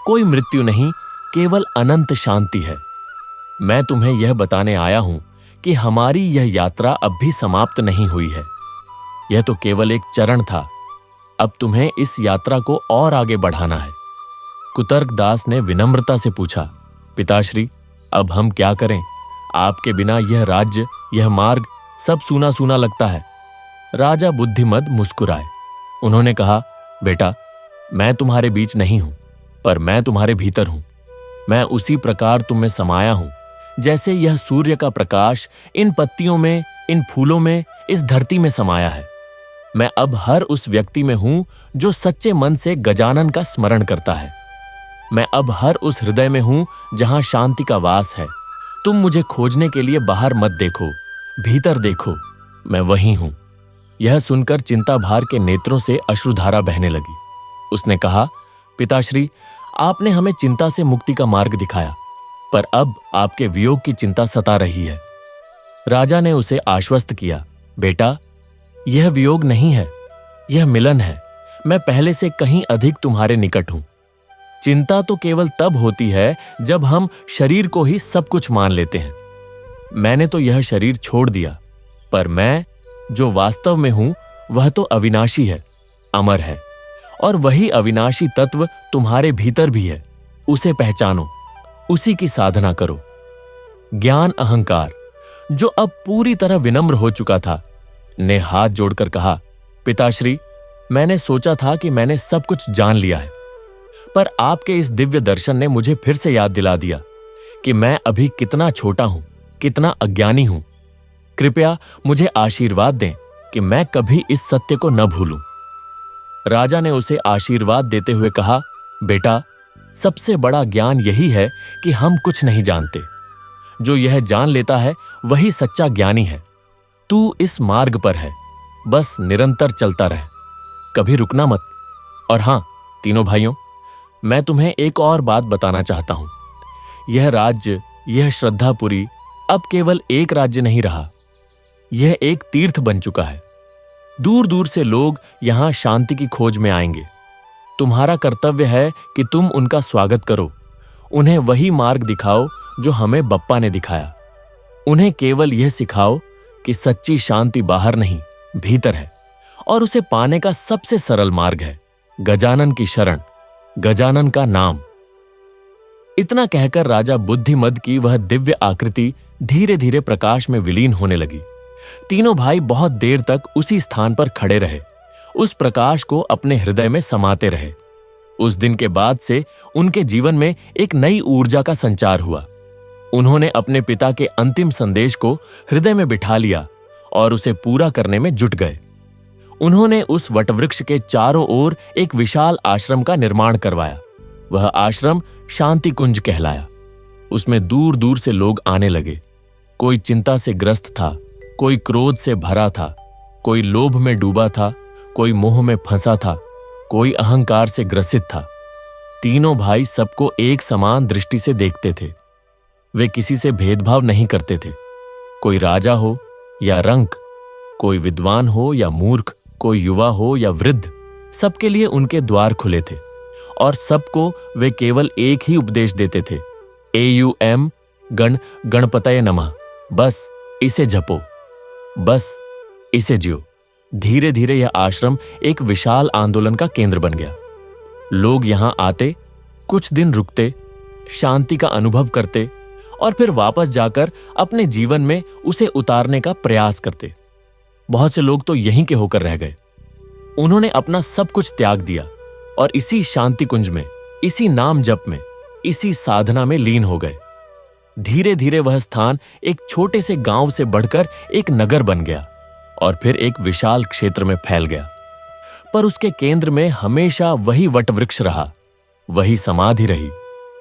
कोई मृत्यु नहीं, केवल अनंत शांति है। मैं तुम्हें यह बताने आया हूं कि हमारी यह यात्रा अब भी समाप्त नहीं हुई है। यह तो केवल एक चरण था, अब तुम्हें इस यात्रा को और आगे बढ़ाना है। कुतर्क दास ने विनम्रता से पूछा, पिताश्री, अब हम क्या करें? आपके बिना यह राज्य, यह मार्ग सब सूना सूना लगता है। राजा बुद्धिमद मुस्कुराए। उन्होंने कहा, बेटा, मैं तुम्हारे बीच नहीं हूं, पर मैं तुम्हारे भीतर हूं। मैं उसी प्रकार तुम में समाया हूं, जैसे यह सूर्य का प्रकाश इन पत्तियों में, इन फूलों में, इस धरती में समाया है। मैं अब हर उस व्यक्ति में हूं जो सच्चे मन से गजानन का स्मरण करता है। मैं अब हर उस हृदय में हूं जहां शांति का वास है। तुम मुझे खोजने के लिए बाहर मत देखो, भीतर देखो, मैं वही हूं। यह सुनकर चिंताभार के नेत्रों से अश्रुधारा बहने लगी। उसने कहा, पिताश्री, आपने हमें चिंता से मुक्ति का मार्ग दिखाया, पर अब आपके वियोग की चिंता सता रही है। राजा ने उसे आश्वस्त किया, बेटा, यह वियोग नहीं है, यह मिलन है। मैं पहले से कहीं अधिक तुम्हारे निकट हूं। चिंता तो केवल तब होती है जब हम शरीर को ही सब कुछ मान लेते हैं। मैंने तो यह शरीर छोड़ दिया, पर मैं जो वास्तव में हूं वह तो अविनाशी है, अमर है, और वही अविनाशी तत्व तुम्हारे भीतर भी है। उसे पहचानो, उसी की साधना करो। ज्ञान अहंकार, जो अब पूरी तरह विनम्र हो चुका था, ने हाथ जोड़कर कहा, पिताश्री, मैंने सोचा था कि मैंने सब कुछ जान लिया है, पर आपके इस दिव्य दर्शन ने मुझे फिर से याद दिला दिया कि मैं अभी कितना छोटा हूं, कितना अज्ञानी हूं। कृपया मुझे आशीर्वाद दें कि मैं कभी इस सत्य को न भूलूं। राजा ने उसे आशीर्वाद देते हुए कहा, बेटा, सबसे बड़ा ज्ञान यही है कि हम कुछ नहीं जानते। जो यह जान लेता है वही सच्चा ज्ञानी है। तू इस मार्ग पर है, बस निरंतर चलता रह, कभी रुकना मत। और हां, तीनों भाइयों, मैं तुम्हें एक और बात बताना चाहता हूं। यह राज्य, यह श्रद्धापुरी अब केवल एक राज्य नहीं रहा, यह एक तीर्थ बन चुका है। दूर दूर से लोग यहां शांति की खोज में आएंगे। तुम्हारा कर्तव्य है कि तुम उनका स्वागत करो, उन्हें वही मार्ग दिखाओ जो हमें बप्पा ने दिखाया। उन्हें केवल यह सिखाओ कि सच्ची शांति बाहर नहीं, भीतर है, और उसे पाने का सबसे सरल मार्ग है गजानन की शरण, गजानन का नाम। इतना कहकर राजा बुद्धिमद की वह दिव्य आकृति धीरे धीरे प्रकाश में विलीन होने लगी। तीनों भाई बहुत देर तक उसी स्थान पर खड़े रहे, उस प्रकाश को अपने हृदय में समाते रहे। उस दिन के बाद से उनके जीवन में एक नई ऊर्जा का संचार हुआ। उन्होंने अपने पिता के अंतिम संदेश को हृदय में बिठा लिया और उसे पूरा करने में जुट गए। उन्होंने उस वटवृक्ष के चारों ओर एक विशाल आश्रम का निर्माण करवाया। वह आश्रम शांति कुंज कहलाया। उसमें दूर दूर से लोग आने लगे। कोई चिंता से ग्रस्त था, कोई क्रोध से भरा था, कोई लोभ में डूबा था, कोई मोह में फंसा था, कोई अहंकार से ग्रसित था। तीनों भाई सबको एक समान दृष्टि से देखते थे। वे किसी से भेदभाव नहीं करते थे। कोई राजा हो या रंक, कोई विद्वान हो या मूर्ख, कोई युवा हो या वृद्ध, सबके लिए उनके द्वार खुले थे और सबको वे केवल एक ही उपदेश देते थे, AUM गणपतये नमः। बस इसे जपो, बस इसे जियो। धीरे धीरे यह आश्रम एक विशाल आंदोलन का केंद्र बन गया। लोग यहां आते, कुछ दिन रुकते, शांति का अनुभव करते और फिर वापस जाकर अपने जीवन में उसे उतारने का प्रयास करते। बहुत से लोग तो यहीं के होकर रह गए। उन्होंने अपना सब कुछ त्याग दिया और इसी शांति कुंज में, इसी नाम जप में, इसी साधना में लीन हो गए। धीरे धीरे वह स्थान एक छोटे से गांव से बढ़कर एक नगर बन गया और फिर एक विशाल क्षेत्र में फैल गया। पर उसके केंद्र में हमेशा वही वटवृक्ष रहा, वही समाधि रही,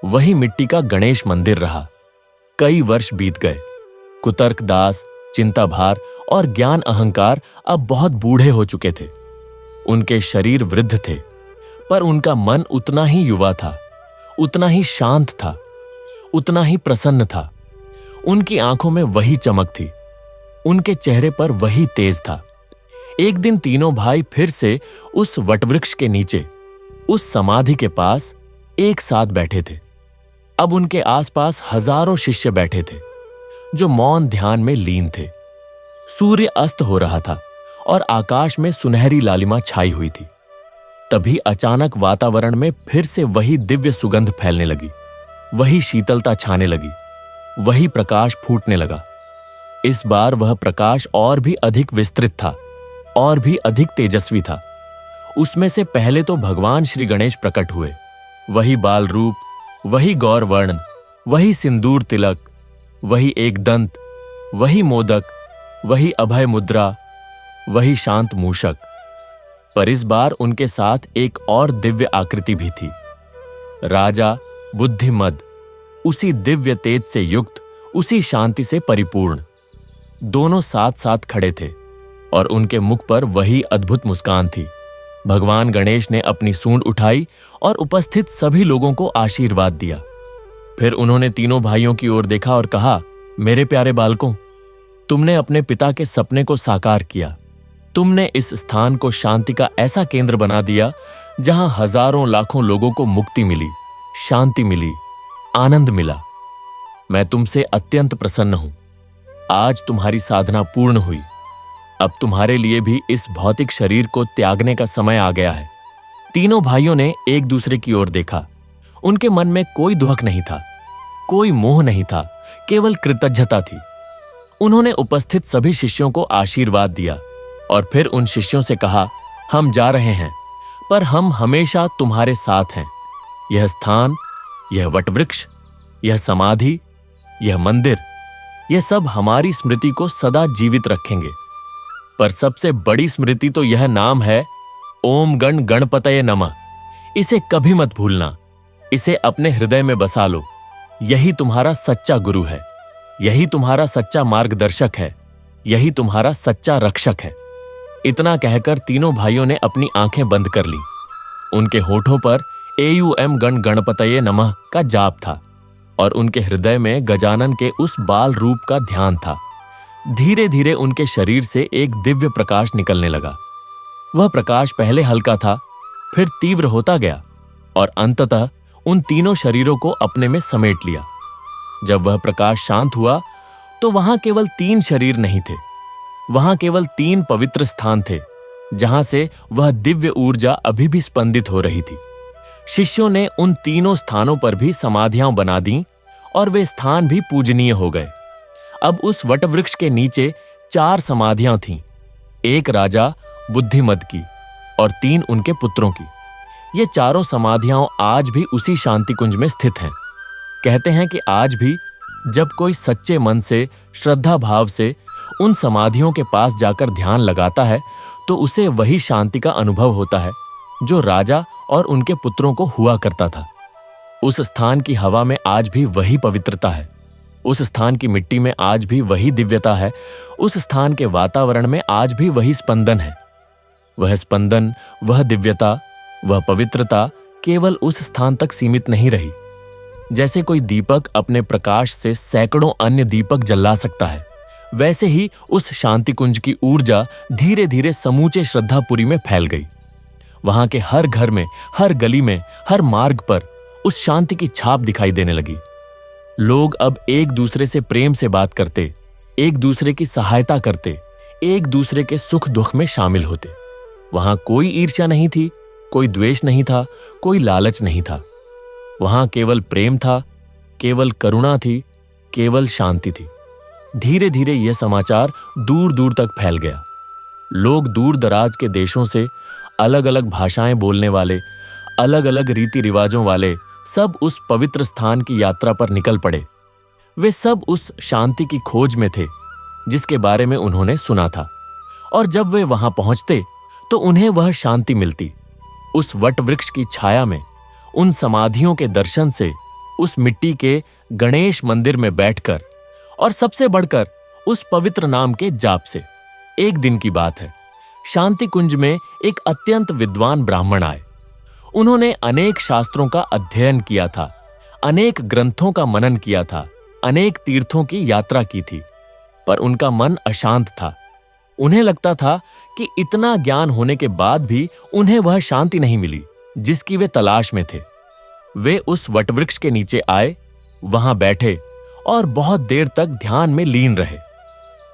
वही मिट्टी का गणेश मंदिर रहा। कई वर्ष बीत गए। कुतर्क दास, चिंताभार और ज्ञान अहंकार अब बहुत बूढ़े हो चुके थे। उनके शरीर वृद्ध थे, पर उनका मन उतना ही युवा था, उतना ही शांत था, उतना ही प्रसन्न था। उनकी आंखों में वही चमक थी, उनके चेहरे पर वही तेज था। एक दिन तीनों भाई फिर से उस वटवृक्ष के नीचे, उस समाधि के पास एक साथ बैठे थे। अब उनके आसपास हजारों शिष्य बैठे थे जो मौन ध्यान में लीन थे। सूर्य अस्त हो रहा था और आकाश में सुनहरी लालिमा छाई हुई थी। तभी अचानक वातावरण में फिर से वही दिव्य सुगंध फैलने लगी, वही शीतलता छाने लगी, वही प्रकाश फूटने लगा। इस बार वह प्रकाश और भी अधिक विस्तृत था, और भी अधिक तेजस्वी था। उसमें से पहले तो भगवान श्री गणेश प्रकट हुए। वही बाल रूप, वही गौर वर्ण, वही सिंदूर तिलक, वही एक दंत, वही मोदक, वही अभय मुद्रा, वही शांत मूषक। पर इस बार उनके साथ एक और दिव्य आकृति भी थी। राजा बुद्धिमद, उसी दिव्य तेज से युक्त, उसी शांति से परिपूर्ण। दोनों साथ साथ खड़े थे और उनके मुख पर वही अद्भुत मुस्कान थी। भगवान गणेश ने अपनी सूंड उठाई और उपस्थित सभी लोगों को आशीर्वाद दिया। फिर उन्होंने तीनों भाइयों की ओर देखा और कहा, मेरे प्यारे बालकों, तुमने अपने पिता के सपने को साकार किया। तुमने इस स्थान को शांति का ऐसा केंद्र बना दिया जहां हजारों लाखों लोगों को मुक्ति मिली, शांति मिली, आनंद मिला। मैं तुमसे अत्यंत प्रसन्न हूं। आज तुम्हारी साधना पूर्ण हुई। अब तुम्हारे लिए भी इस भौतिक शरीर को त्यागने का समय आ गया है। तीनों भाइयों ने एक दूसरे की ओर देखा। उनके मन में कोई दुहक नहीं था, कोई मोह नहीं था, केवल कृतज्ञता थी। उन्होंने उपस्थित सभी शिष्यों को आशीर्वाद दिया और फिर उन शिष्यों से कहा, हम जा रहे हैं, पर हम हमेशा तुम्हारे साथ हैं। यह स्थान, यह वटवृक्ष, यह समाधि, यह मंदिर, यह सब हमारी स्मृति को सदा जीवित रखेंगे। पर सबसे बड़ी स्मृति तो यह नाम है, ओम गणपतये नमः। इसे कभी मत भूलना। इसे अपने हृदय में बसा लो। यही तुम्हारा सच्चा गुरु है, यही तुम्हारा सच्चा मार्गदर्शक है, यही तुम्हारा सच्चा रक्षक है। इतना कहकर तीनों भाइयों ने अपनी आंखें बंद कर ली। उनके होठों पर AUM गणपतये नमः का जाप था और उनके हृदय में गजानन के उस बाल रूप का ध्यान था। धीरे धीरे उनके शरीर से एक दिव्य प्रकाश निकलने लगा। वह प्रकाश पहले हल्का था, फिर तीव्र होता गया और अंततः उन तीनों शरीरों को अपने में समेट लिया। जब वह प्रकाश शांत हुआ तो वहां केवल 3 शरीर नहीं थे, वहां केवल 3 पवित्र स्थान थे जहां से वह दिव्य ऊर्जा अभी भी स्पंदित हो रही थी। शिष्यों ने उन तीनों स्थानों पर भी समाधियां बना दी और वे स्थान भी पूजनीय हो गए। अब उस वटवृक्ष के नीचे 4 समाधियां थीं, एक राजा बुद्धिमत की और 3 उनके पुत्रों की। ये चारों समाधियां आज भी उसी शांति कुंज में स्थित हैं। कहते हैं कि आज भी जब कोई सच्चे मन से, श्रद्धा भाव से उन समाधियों के पास जाकर ध्यान लगाता है तो उसे वही शांति का अनुभव होता है जो राजा और उनके पुत्रों को हुआ करता था। उस स्थान की हवा में आज भी वही पवित्रता है, उस स्थान की मिट्टी में आज भी वही दिव्यता है, उस स्थान के वातावरण में आज भी वही स्पंदन है। वह स्पंदन, वह दिव्यता, वह पवित्रता केवल उस स्थान तक सीमित नहीं रही। जैसे कोई दीपक अपने प्रकाश से सैकड़ों अन्य दीपक जला सकता है, वैसे ही उस शांति कुंज की ऊर्जा धीरे धीरे समूचे श्रद्धापुरी में फैल गई। वहां के हर घर में, हर गली में, हर मार्ग पर उस शांति की छाप दिखाई देने लगी। लोग अब एक दूसरे से प्रेम से बात करते, एक दूसरे की सहायता करते, एक दूसरे के सुख दुख में शामिल होते। वहां कोई ईर्ष्या नहीं थी, कोई द्वेष नहीं था, कोई लालच नहीं था। वहां केवल प्रेम था, केवल करुणा थी, केवल शांति थी। धीरे धीरे यह समाचार दूर दूर तक फैल गया। लोग दूर दराज के देशों से, अलग अलग भाषाएं बोलने वाले, अलग अलग रीति रिवाजों वाले सब उस पवित्र स्थान की यात्रा पर निकल पड़े। वे सब उस शांति की खोज में थे जिसके बारे में उन्होंने सुना था, और जब वे वहां पहुंचते तो उन्हें वह शांति मिलती। उस वट वृक्ष की छाया में, उन समाधियों के दर्शन से, उस मिट्टी के गणेश मंदिर में बैठकर, और सबसे बढ़कर उस पवित्र नाम के जाप से। एक दिन की बात है, शांति कुंज में एक अत्यंत विद्वान ब्राह्मण आए। उन्होंने अनेक शास्त्रों का अध्ययन किया था, अनेक ग्रंथों का मनन किया था, अनेक तीर्थों की यात्रा की थी, पर उनका मन अशांत था। उन्हें लगता था कि इतना ज्ञान होने के बाद भी उन्हें वह शांति नहीं मिली जिसकी वे तलाश में थे। वे उस वटवृक्ष के नीचे आए, वहां बैठे और बहुत देर तक ध्यान में लीन रहे।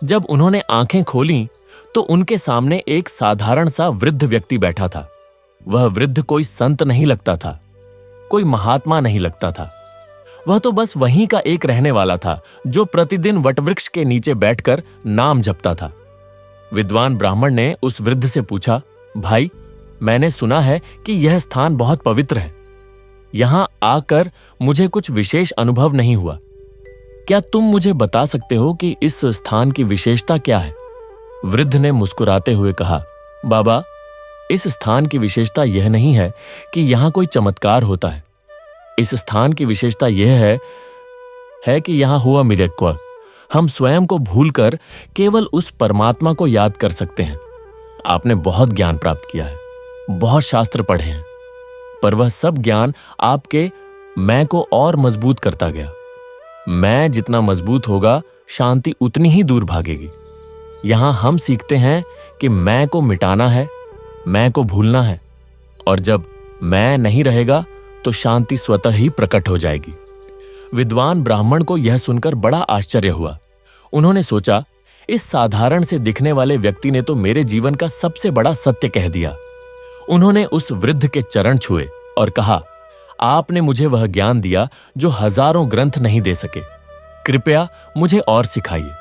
जब उन्होंने आंखें खोलीं तो उनके सामने एक साधारण सा वृद्ध व्यक्ति बैठा था। वह वृद्ध कोई संत नहीं लगता था, कोई महात्मा नहीं लगता था। वह तो बस वहीं का एक रहने वाला था जो प्रतिदिन वटवृक्ष के नीचे बैठकर नाम जपता था। विद्वान ब्राह्मण ने उस वृद्ध से पूछा, भाई, मैंने सुना है कि यह स्थान बहुत पवित्र है। यहां आकर मुझे कुछ विशेष अनुभव नहीं हुआ। क्या तुम मुझे बता सकते हो कि इस स्थान की विशेषता क्या है? वृद्ध ने मुस्कुराते हुए कहा, बाबा, इस स्थान की विशेषता यह नहीं है कि यहां कोई चमत्कार होता है। इस स्थान की विशेषता यह है कि यहां हुआ मिरेक्वा। हम स्वयं को भूलकर केवल उस परमात्मा को याद कर सकते हैं। आपने बहुत ज्ञान प्राप्त किया है, बहुत शास्त्र पढ़े हैं, पर वह सब ज्ञान आपके मैं को और मजबूत करता गया। मैं जितना मजबूत होगा, शांति उतनी ही दूर भागेगी। यहां हम सीखते हैं कि मैं को मिटाना है, मैं को भूलना है, और जब मैं नहीं रहेगा तो शांति स्वतः ही प्रकट हो जाएगी। विद्वान ब्राह्मण को यह सुनकर बड़ा आश्चर्य हुआ। उन्होंने सोचा, इस साधारण से दिखने वाले व्यक्ति ने तो मेरे जीवन का सबसे बड़ा सत्य कह दिया। उन्होंने उस वृद्ध के चरण छुए और कहा, आपने मुझे वह ज्ञान दिया जो हजारों ग्रंथ नहीं दे सके। कृपया मुझे और सिखाइए।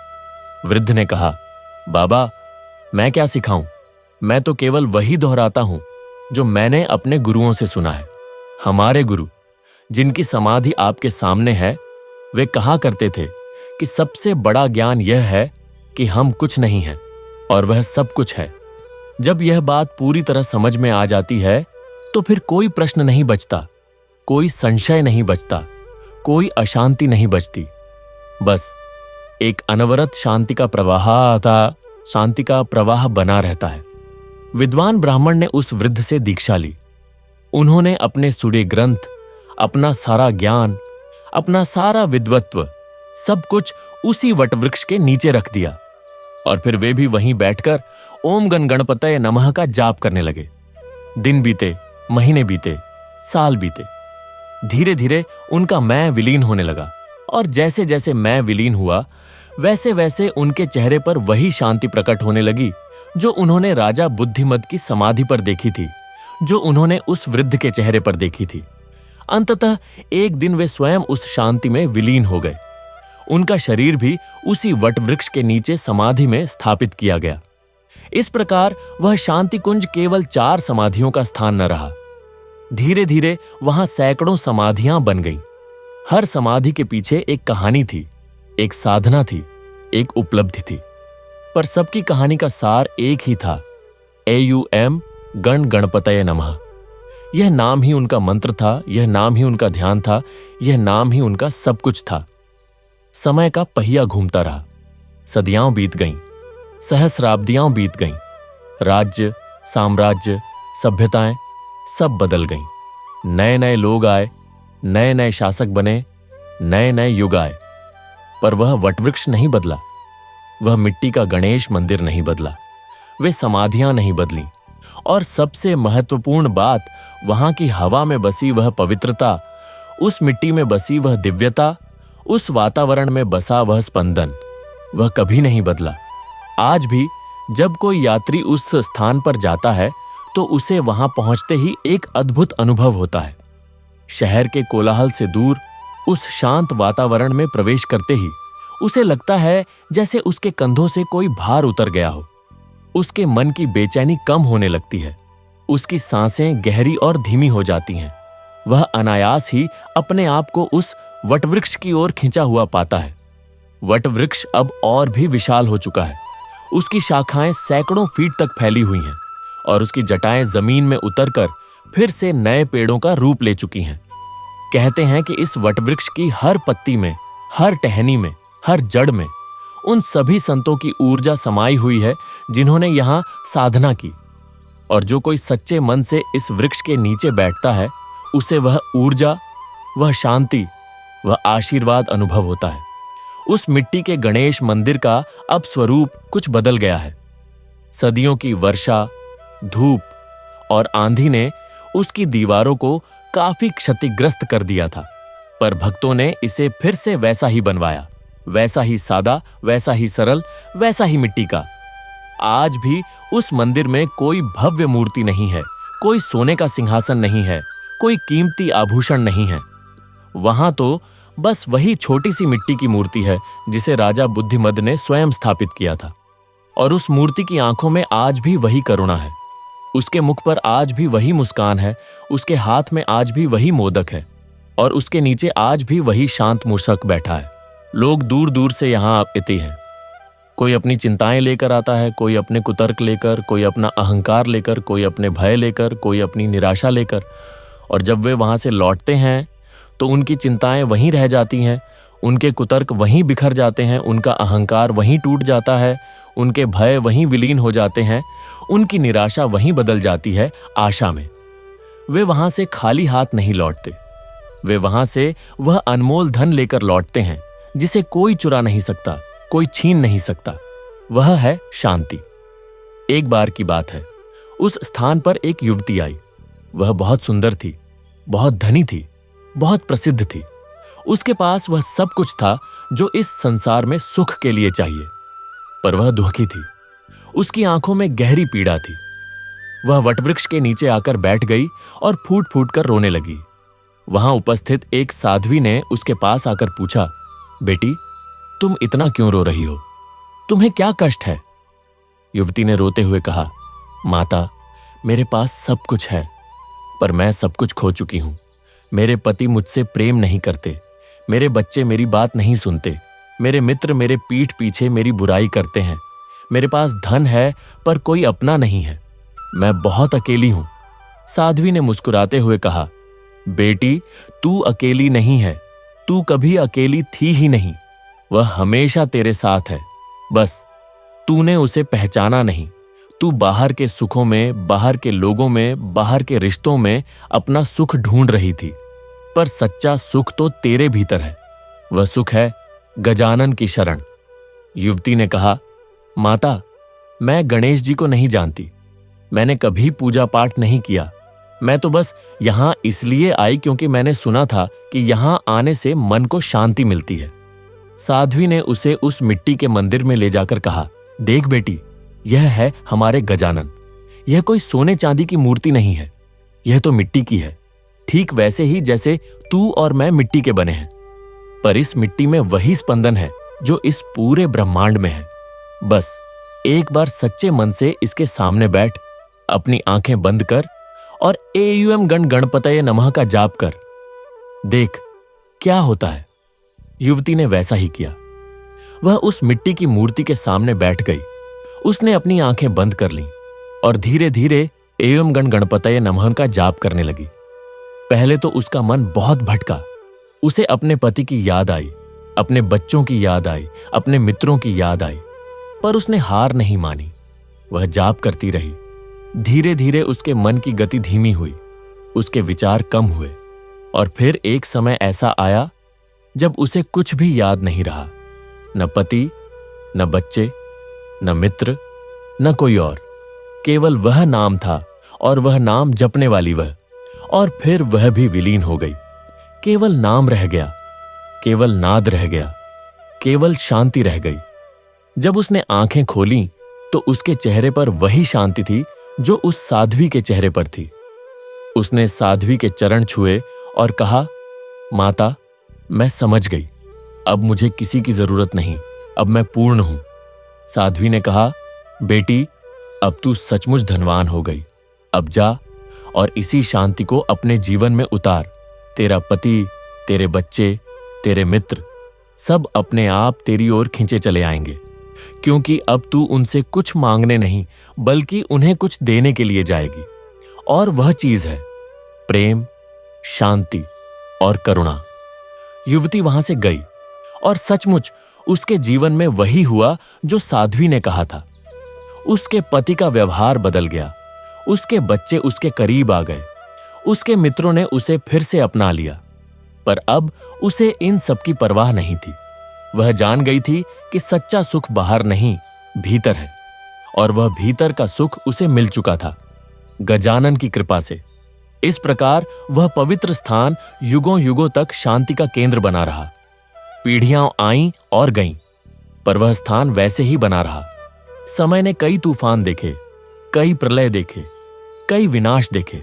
वृद्ध ने कहा, बाबा, मैं क्या सिखाऊं? मैं तो केवल वही दोहराता हूं जो मैंने अपने गुरुओं से सुना है। हमारे गुरु, जिनकी समाधि आपके सामने है, वे कहा करते थे कि सबसे बड़ा ज्ञान यह है कि हम कुछ नहीं हैं और वह सब कुछ है। जब यह बात पूरी तरह समझ में आ जाती है तो फिर कोई प्रश्न नहीं बचता, कोई संशय नहीं बचता, कोई अशांति नहीं बचती। बस एक अनवरत शांति का प्रवाह आता, शांति का प्रवाह बना रहता है। विद्वान ब्राह्मण ने उस वृद्ध से दीक्षा ली। उन्होंने अपने सुडे ग्रंथ, अपना सारा ज्ञान, अपना सारा विद्वत्व, सब कुछ उसी वटवृक्ष के नीचे रख दिया, और फिर वे भी वहीं बैठकर ओम गण गणपतये नमः का जाप करने लगे। दिन बीते, महीने बीते, साल बीते। धीरे धीरे उनका मैं विलीन होने लगा, और जैसे जैसे मैं विलीन हुआ, वैसे वैसे उनके चेहरे पर वही शांति प्रकट होने लगी जो उन्होंने राजा बुद्धिमत की समाधि पर देखी थी, जो उन्होंने उस वृद्ध के चेहरे पर देखी थी। अंततः एक दिन वे स्वयं उस शांति में विलीन हो गए। उनका शरीर भी उसी वटवृक्ष के नीचे समाधि में स्थापित किया गया। इस प्रकार वह शांति कुंज केवल 4 समाधियों का स्थान न रहा। धीरे धीरे वहां सैकड़ों समाधियां बन गईं। हर समाधि के पीछे एक कहानी थी, एक साधना थी, एक उपलब्धि थी, पर सबकी कहानी का सार एक ही था, AUM गण गणपतये नमः। यह नाम ही उनका मंत्र था, यह नाम ही उनका ध्यान था, यह नाम ही उनका सब कुछ था। समय का पहिया घूमता रहा, सदियां बीत गईं, सहस्राब्दियां बीत गईं, राज्य, साम्राज्य, सभ्यताएं सब बदल गईं। नए नए लोग आए, नए नए शासक बने, नए नए युग आए, पर वह वटवृक्ष नहीं बदला, वह मिट्टी का गणेश मंदिर नहीं बदला, वे समाधियां नहीं बदलीं, और सबसे महत्वपूर्ण बात, वहां की हवा में बसी वह पवित्रता, उस मिट्टी में बसी वह दिव्यता, उस वातावरण में बसा वह स्पंदन, वह कभी नहीं बदला। आज भी जब कोई यात्री उस स्थान पर जाता है तो उसे वहां पहुंचते ही एक अद्भुत अनुभव होता है। शहर के कोलाहल से दूर उस शांत वातावरण में प्रवेश करते ही उसे लगता है जैसे उसके कंधों से कोई भार उतर गया हो। उसके मन की बेचैनी कम होने लगती है, उसकी सांसें गहरी और धीमी हो जाती हैं। वह अनायास ही अपने आप को उस वटवृक्ष की ओर खिंचा हुआ पाता है। वटवृक्ष अब और भी विशाल हो चुका है। उसकी शाखाएं सैकड़ों फीट तक फैली हुई हैं और उसकी जटाएं जमीन में उतरकर फिर से नए पेड़ों का रूप ले चुकी हैं। कहते हैं कि इस वटवृक्ष की हर पत्ती में, हर टहनी में, हर जड़ में उन सभी संतों की ऊर्जा समाई हुई है जिन्होंने यहां साधना की, और जो कोई सच्चे मन से इस वृक्ष के नीचे बैठता है उसे वह ऊर्जा, वह शांति, वह आशीर्वाद अनुभव होता है। उस मिट्टी के गणेश मंदिर का अब स्वरूप कुछ बदल गया है। सदियों की वर्षा, धूप और आंधी ने उसकी दीवारों को काफी क्षतिग्रस्त कर दिया था, पर भक्तों ने इसे फिर से वैसा ही बनवाया, वैसा ही सादा, वैसा ही सरल, वैसा ही मिट्टी का। आज भी उस मंदिर में कोई भव्य मूर्ति नहीं है, कोई सोने का सिंहासन नहीं है, कोई कीमती आभूषण नहीं है। वहां तो बस वही छोटी सी मिट्टी की मूर्ति है जिसे राजा बुद्धिमद ने स्वयं स्थापित किया था, और उस मूर्ति की आंखों में आज भी वही करुणा है, उसके मुख पर आज भी वही मुस्कान है, उसके हाथ में आज भी वही मोदक है, और उसके नीचे आज भी वही शांत मूषक बैठा है। लोग दूर दूर से यहाँ आते हैं, कोई अपनी चिंताएं लेकर आता है, कोई अपने कुतर्क लेकर, कोई अपना अहंकार लेकर, कोई अपने भय लेकर, कोई अपनी निराशा लेकर, और जब वे वहां से लौटते हैं तो उनकी चिंताएं वहीं रह जाती हैं, उनके कुतर्क वहीं बिखर जाते हैं, उनका अहंकार वहीं टूट जाता है, उनके भय वहीं विलीन हो जाते हैं, उनकी निराशा वहीं बदल जाती है आशा में। वे वहां से खाली हाथ नहीं लौटते, वे वहां से वह अनमोल धन लेकर लौटते हैं जिसे कोई चुरा नहीं सकता, कोई छीन नहीं सकता। वह है शांति। एक बार की बात है, उस स्थान पर एक युवती आई। वह बहुत सुंदर थी, बहुत धनी थी, बहुत प्रसिद्ध थी। उसके पास वह सब कुछ था जो इस संसार में सुख के लिए चाहिए, पर वह दुखी थी। उसकी आंखों में गहरी पीड़ा थी। वह वटवृक्ष के नीचे आकर बैठ गई और फूट फूट कर रोने लगी। वहां उपस्थित एक साध्वी ने उसके पास आकर पूछा, बेटी, तुम इतना क्यों रो रही हो? तुम्हें क्या कष्ट है? युवती ने रोते हुए कहा, माता, मेरे पास सब कुछ है, पर मैं सब कुछ खो चुकी हूं। मेरे पति मुझसे प्रेम नहीं करते, मेरे बच्चे मेरी बात नहीं सुनते, मेरे मित्र मेरे पीठ पीछे मेरी बुराई करते हैं, मेरे पास धन है पर कोई अपना नहीं है, मैं बहुत अकेली हूं। साध्वी ने मुस्कुराते हुए कहा, बेटी, तू अकेली नहीं है, तू कभी अकेली थी ही नहीं, वह हमेशा तेरे साथ है, बस तूने उसे पहचाना नहीं। तू बाहर के सुखों में, बाहर के लोगों में, बाहर के रिश्तों में अपना सुख ढूंढ रही थी, पर सच्चा सुख तो तेरे भीतर है। वह सुख है गजानन की शरण। युवती ने कहा, माता, मैं गणेश जी को नहीं जानती, मैंने कभी पूजा पाठ नहीं किया, मैं तो बस यहां इसलिए आई क्योंकि मैंने सुना था कि यहां आने से मन को शांति मिलती है। साध्वी ने उसे उस मिट्टी के मंदिर में ले जाकर कहा, देख बेटी, यह है हमारे गजानन। यह कोई सोने चांदी की मूर्ति नहीं है, यह तो मिट्टी की है, ठीक वैसे ही जैसे तू और मैं मिट्टी के बने हैं। पर इस मिट्टी में वही स्पंदन है जो इस पूरे ब्रह्मांड में है। बस एक बार सच्चे मन से इसके सामने बैठ, अपनी आंखें बंद कर और एयूएम गण गणपतये नमः का जाप कर, देख क्या होता है। युवती ने वैसा ही किया। वह उस मिट्टी की मूर्ति के सामने बैठ गई। उसने अपनी आंखें बंद कर लीं और धीरे धीरे एयूएम गण गणपतये नमः का जाप करने लगी। पहले तो उसका मन बहुत भटका। उसे अपने पति की याद आई, अपने बच्चों की याद आई, अपने मित्रों की याद आई, पर उसने हार नहीं मानी। वह जाप करती रही। धीरे धीरे उसके मन की गति धीमी हुई, उसके विचार कम हुए और फिर एक समय ऐसा आया जब उसे कुछ भी याद नहीं रहा। न पति, न बच्चे, न मित्र, न कोई और। केवल वह नाम था और वह नाम जपने वाली वह, और फिर वह भी विलीन हो गई। केवल नाम रह गया, केवल नाद रह गया, केवल शांति रह गई। जब उसने आंखें खोलीं तो उसके चेहरे पर वही शांति थी जो उस साध्वी के चेहरे पर थी। उसने साध्वी के चरण छुए और कहा, माता, मैं समझ गई, अब मुझे किसी की जरूरत नहीं, अब मैं पूर्ण हूं। साध्वी ने कहा, बेटी, अब तू सचमुच धनवान हो गई। अब जा और इसी शांति को अपने जीवन में उतार। तेरा पति, तेरे बच्चे, तेरे मित्र सब अपने आप तेरी ओर खींचे चले आएंगे, क्योंकि अब तू उनसे कुछ मांगने नहीं बल्कि उन्हें कुछ देने के लिए जाएगी। और वह चीज है प्रेम, शांति और करुणा। युवती वहां से गई और सचमुच उसके जीवन में वही हुआ जो साध्वी ने कहा था। उसके पति का व्यवहार बदल गया, उसके बच्चे उसके करीब आ गए, उसके मित्रों ने उसे फिर से अपना लिया। पर अब उसे इन सब की परवाह नहीं थी। वह जान गई थी कि सच्चा सुख बाहर नहीं, भीतर है, और वह भीतर का सुख उसे मिल चुका था गजानन की कृपा से। इस प्रकार वह पवित्र स्थान युगों युगों तक शांति का केंद्र बना रहा। पीढ़ियां आईं और गईं, पर वह स्थान वैसे ही बना रहा। समय ने कई तूफान देखे, कई प्रलय देखे, कई विनाश देखे,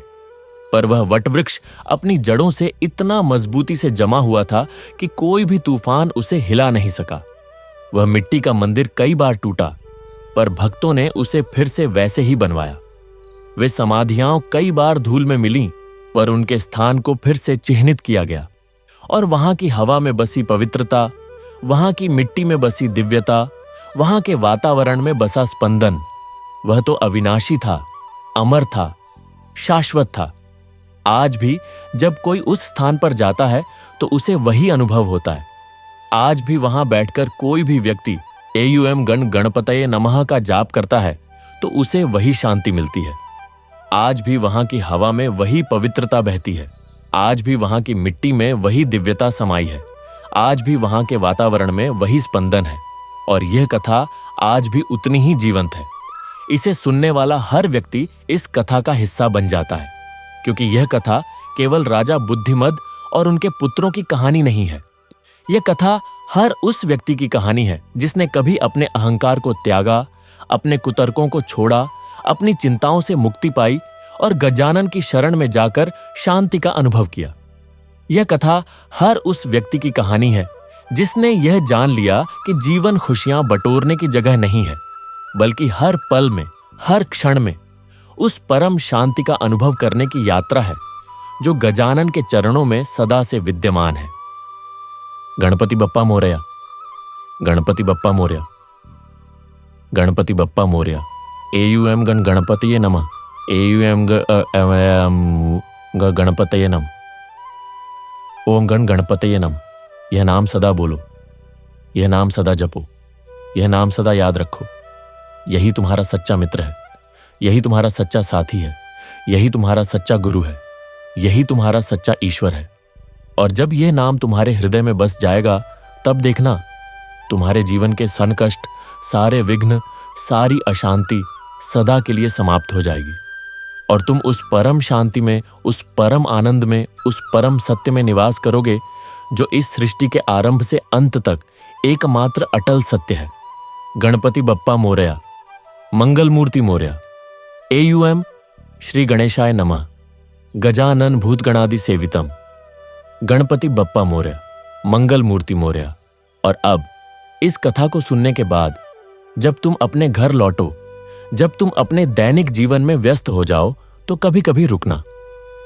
पर वह वटवृक्ष अपनी जड़ों से इतना मजबूती से जमा हुआ था कि कोई भी तूफान उसे हिला नहीं सका। वह मिट्टी का मंदिर कई बार टूटा, पर भक्तों ने उसे फिर से वैसे ही बनवाया। वे समाधियां कई बार धूल में मिलीं, पर उनके स्थान को फिर से चिह्नित किया गया। और वहां की हवा में बसी पवित्रता, वहां की मिट्टी में बसी दिव्यता, वहां के वातावरण में बसा स्पंदन, वह तो अविनाशी था, अमर था, शाश्वत था। आज भी जब कोई उस स्थान पर जाता है तो उसे वही अनुभव होता है। आज भी वहां बैठकर कोई भी व्यक्ति एयूएम गण गणपतये नमः का जाप करता है तो उसे वही शांति मिलती है। आज भी वहां की हवा में वही पवित्रता बहती है। आज भी वहां की मिट्टी में वही दिव्यता समाई है। आज भी वहां के वातावरण में वही स्पंदन है। और यह कथा आज भी उतनी ही जीवंत है। इसे सुनने वाला हर व्यक्ति इस कथा का हिस्सा बन जाता है, क्योंकि यह कथा केवल राजा बुद्धिमद और उनके पुत्रों की कहानी नहीं है। यह कथा हर उस व्यक्ति की कहानी है जिसने कभी अपने अहंकार को त्यागा, अपने कुतर्कों को छोड़ा, अपनी चिंताओं से मुक्ति पाई और गजानन की शरण में जाकर शांति का अनुभव किया। यह कथा हर उस व्यक्ति की कहानी है जिसने यह जान लिया कि जीवन खुशियां बटोरने की जगह नहीं है, बल्कि हर पल में, हर क्षण में उस परम शांति का अनुभव करने की यात्रा है जो गजानन के चरणों में सदा से विद्यमान है। गणपति बप्पा मोरया, गणपति बप्पा मोरया, गणपति बप्पा मोरया। एयूएम गण गणपतये नमः, एयूएम गणपतये नमः, ओम गण गणपतये नमः। यह नाम सदा बोलो, यह नाम सदा जपो, यह नाम सदा याद रखो। यही तुम्हारा सच्चा मित्र है, यही तुम्हारा सच्चा साथी है, यही तुम्हारा सच्चा गुरु है, यही तुम्हारा सच्चा ईश्वर है। और जब यह नाम तुम्हारे हृदय में बस जाएगा, तब देखना तुम्हारे जीवन के संकष्ट, सारे विघ्न, सारी अशांति सदा के लिए समाप्त हो जाएगी और तुम उस परम शांति में, उस परम आनंद में, उस परम सत्य में निवास करोगे जो इस सृष्टि के आरंभ से अंत तक एकमात्र अटल सत्य है। गणपति बप्पा मोरया, मंगल मूर्ति मोरया। एयूएम श्री गणेशाय नमः। गजानन भूतगणादि सेवितम, गणपति बप्पा मोरया, मंगल मूर्ति मोरया। और अब इस कथा को सुनने के बाद जब तुम अपने घर लौटो, जब तुम अपने दैनिक जीवन में व्यस्त हो जाओ, तो कभी कभी रुकना,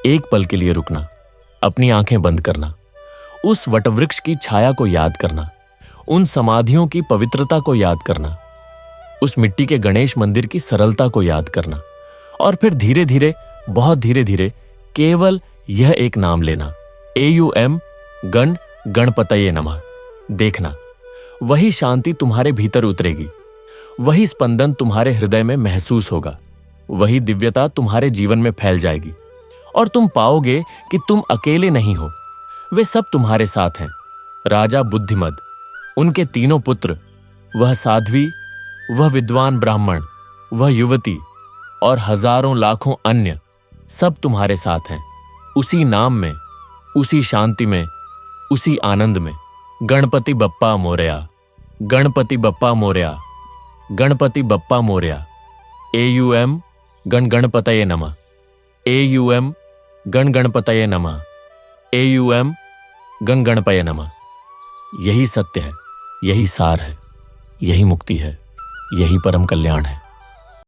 एक पल के लिए रुकना, अपनी आंखें बंद करना, उस वटवृक्ष की छाया को याद करना, उन समाधियों की पवित्रता को याद करना, उस मिट्टी के गणेश मंदिर की सरलता को याद करना, और फिर धीरे धीरे, बहुत धीरे धीरे केवल यह एक नाम लेना, AUM गण गणपतये नमः। देखना, वही शांति तुम्हारे भीतर उतरेगी, वही स्पंदन तुम्हारे हृदय में महसूस होगा, वही दिव्यता तुम्हारे जीवन में फैल जाएगी, और तुम पाओगे कि तुम अकेले नहीं हो, वे सब तुम्हारे साथ हैं। राजा बुद्धिमद, उनके तीनों पुत्र, वह साध्वी, वह विद्वान ब्राह्मण, वह युवती और हजारों लाखों अन्य, सब तुम्हारे साथ हैं, उसी नाम में, उसी शांति में, उसी आनंद में। गणपति बप्पा मोरया, गणपति बप्पा मोरया, गणपति बप्पा मोरया। AUM गण गणपतये नमः, AUM गण गणपतये नमः, AUM गण गणपतये नमः। यही सत्य है, यही सार है, यही मुक्ति है, यही परम कल्याण है।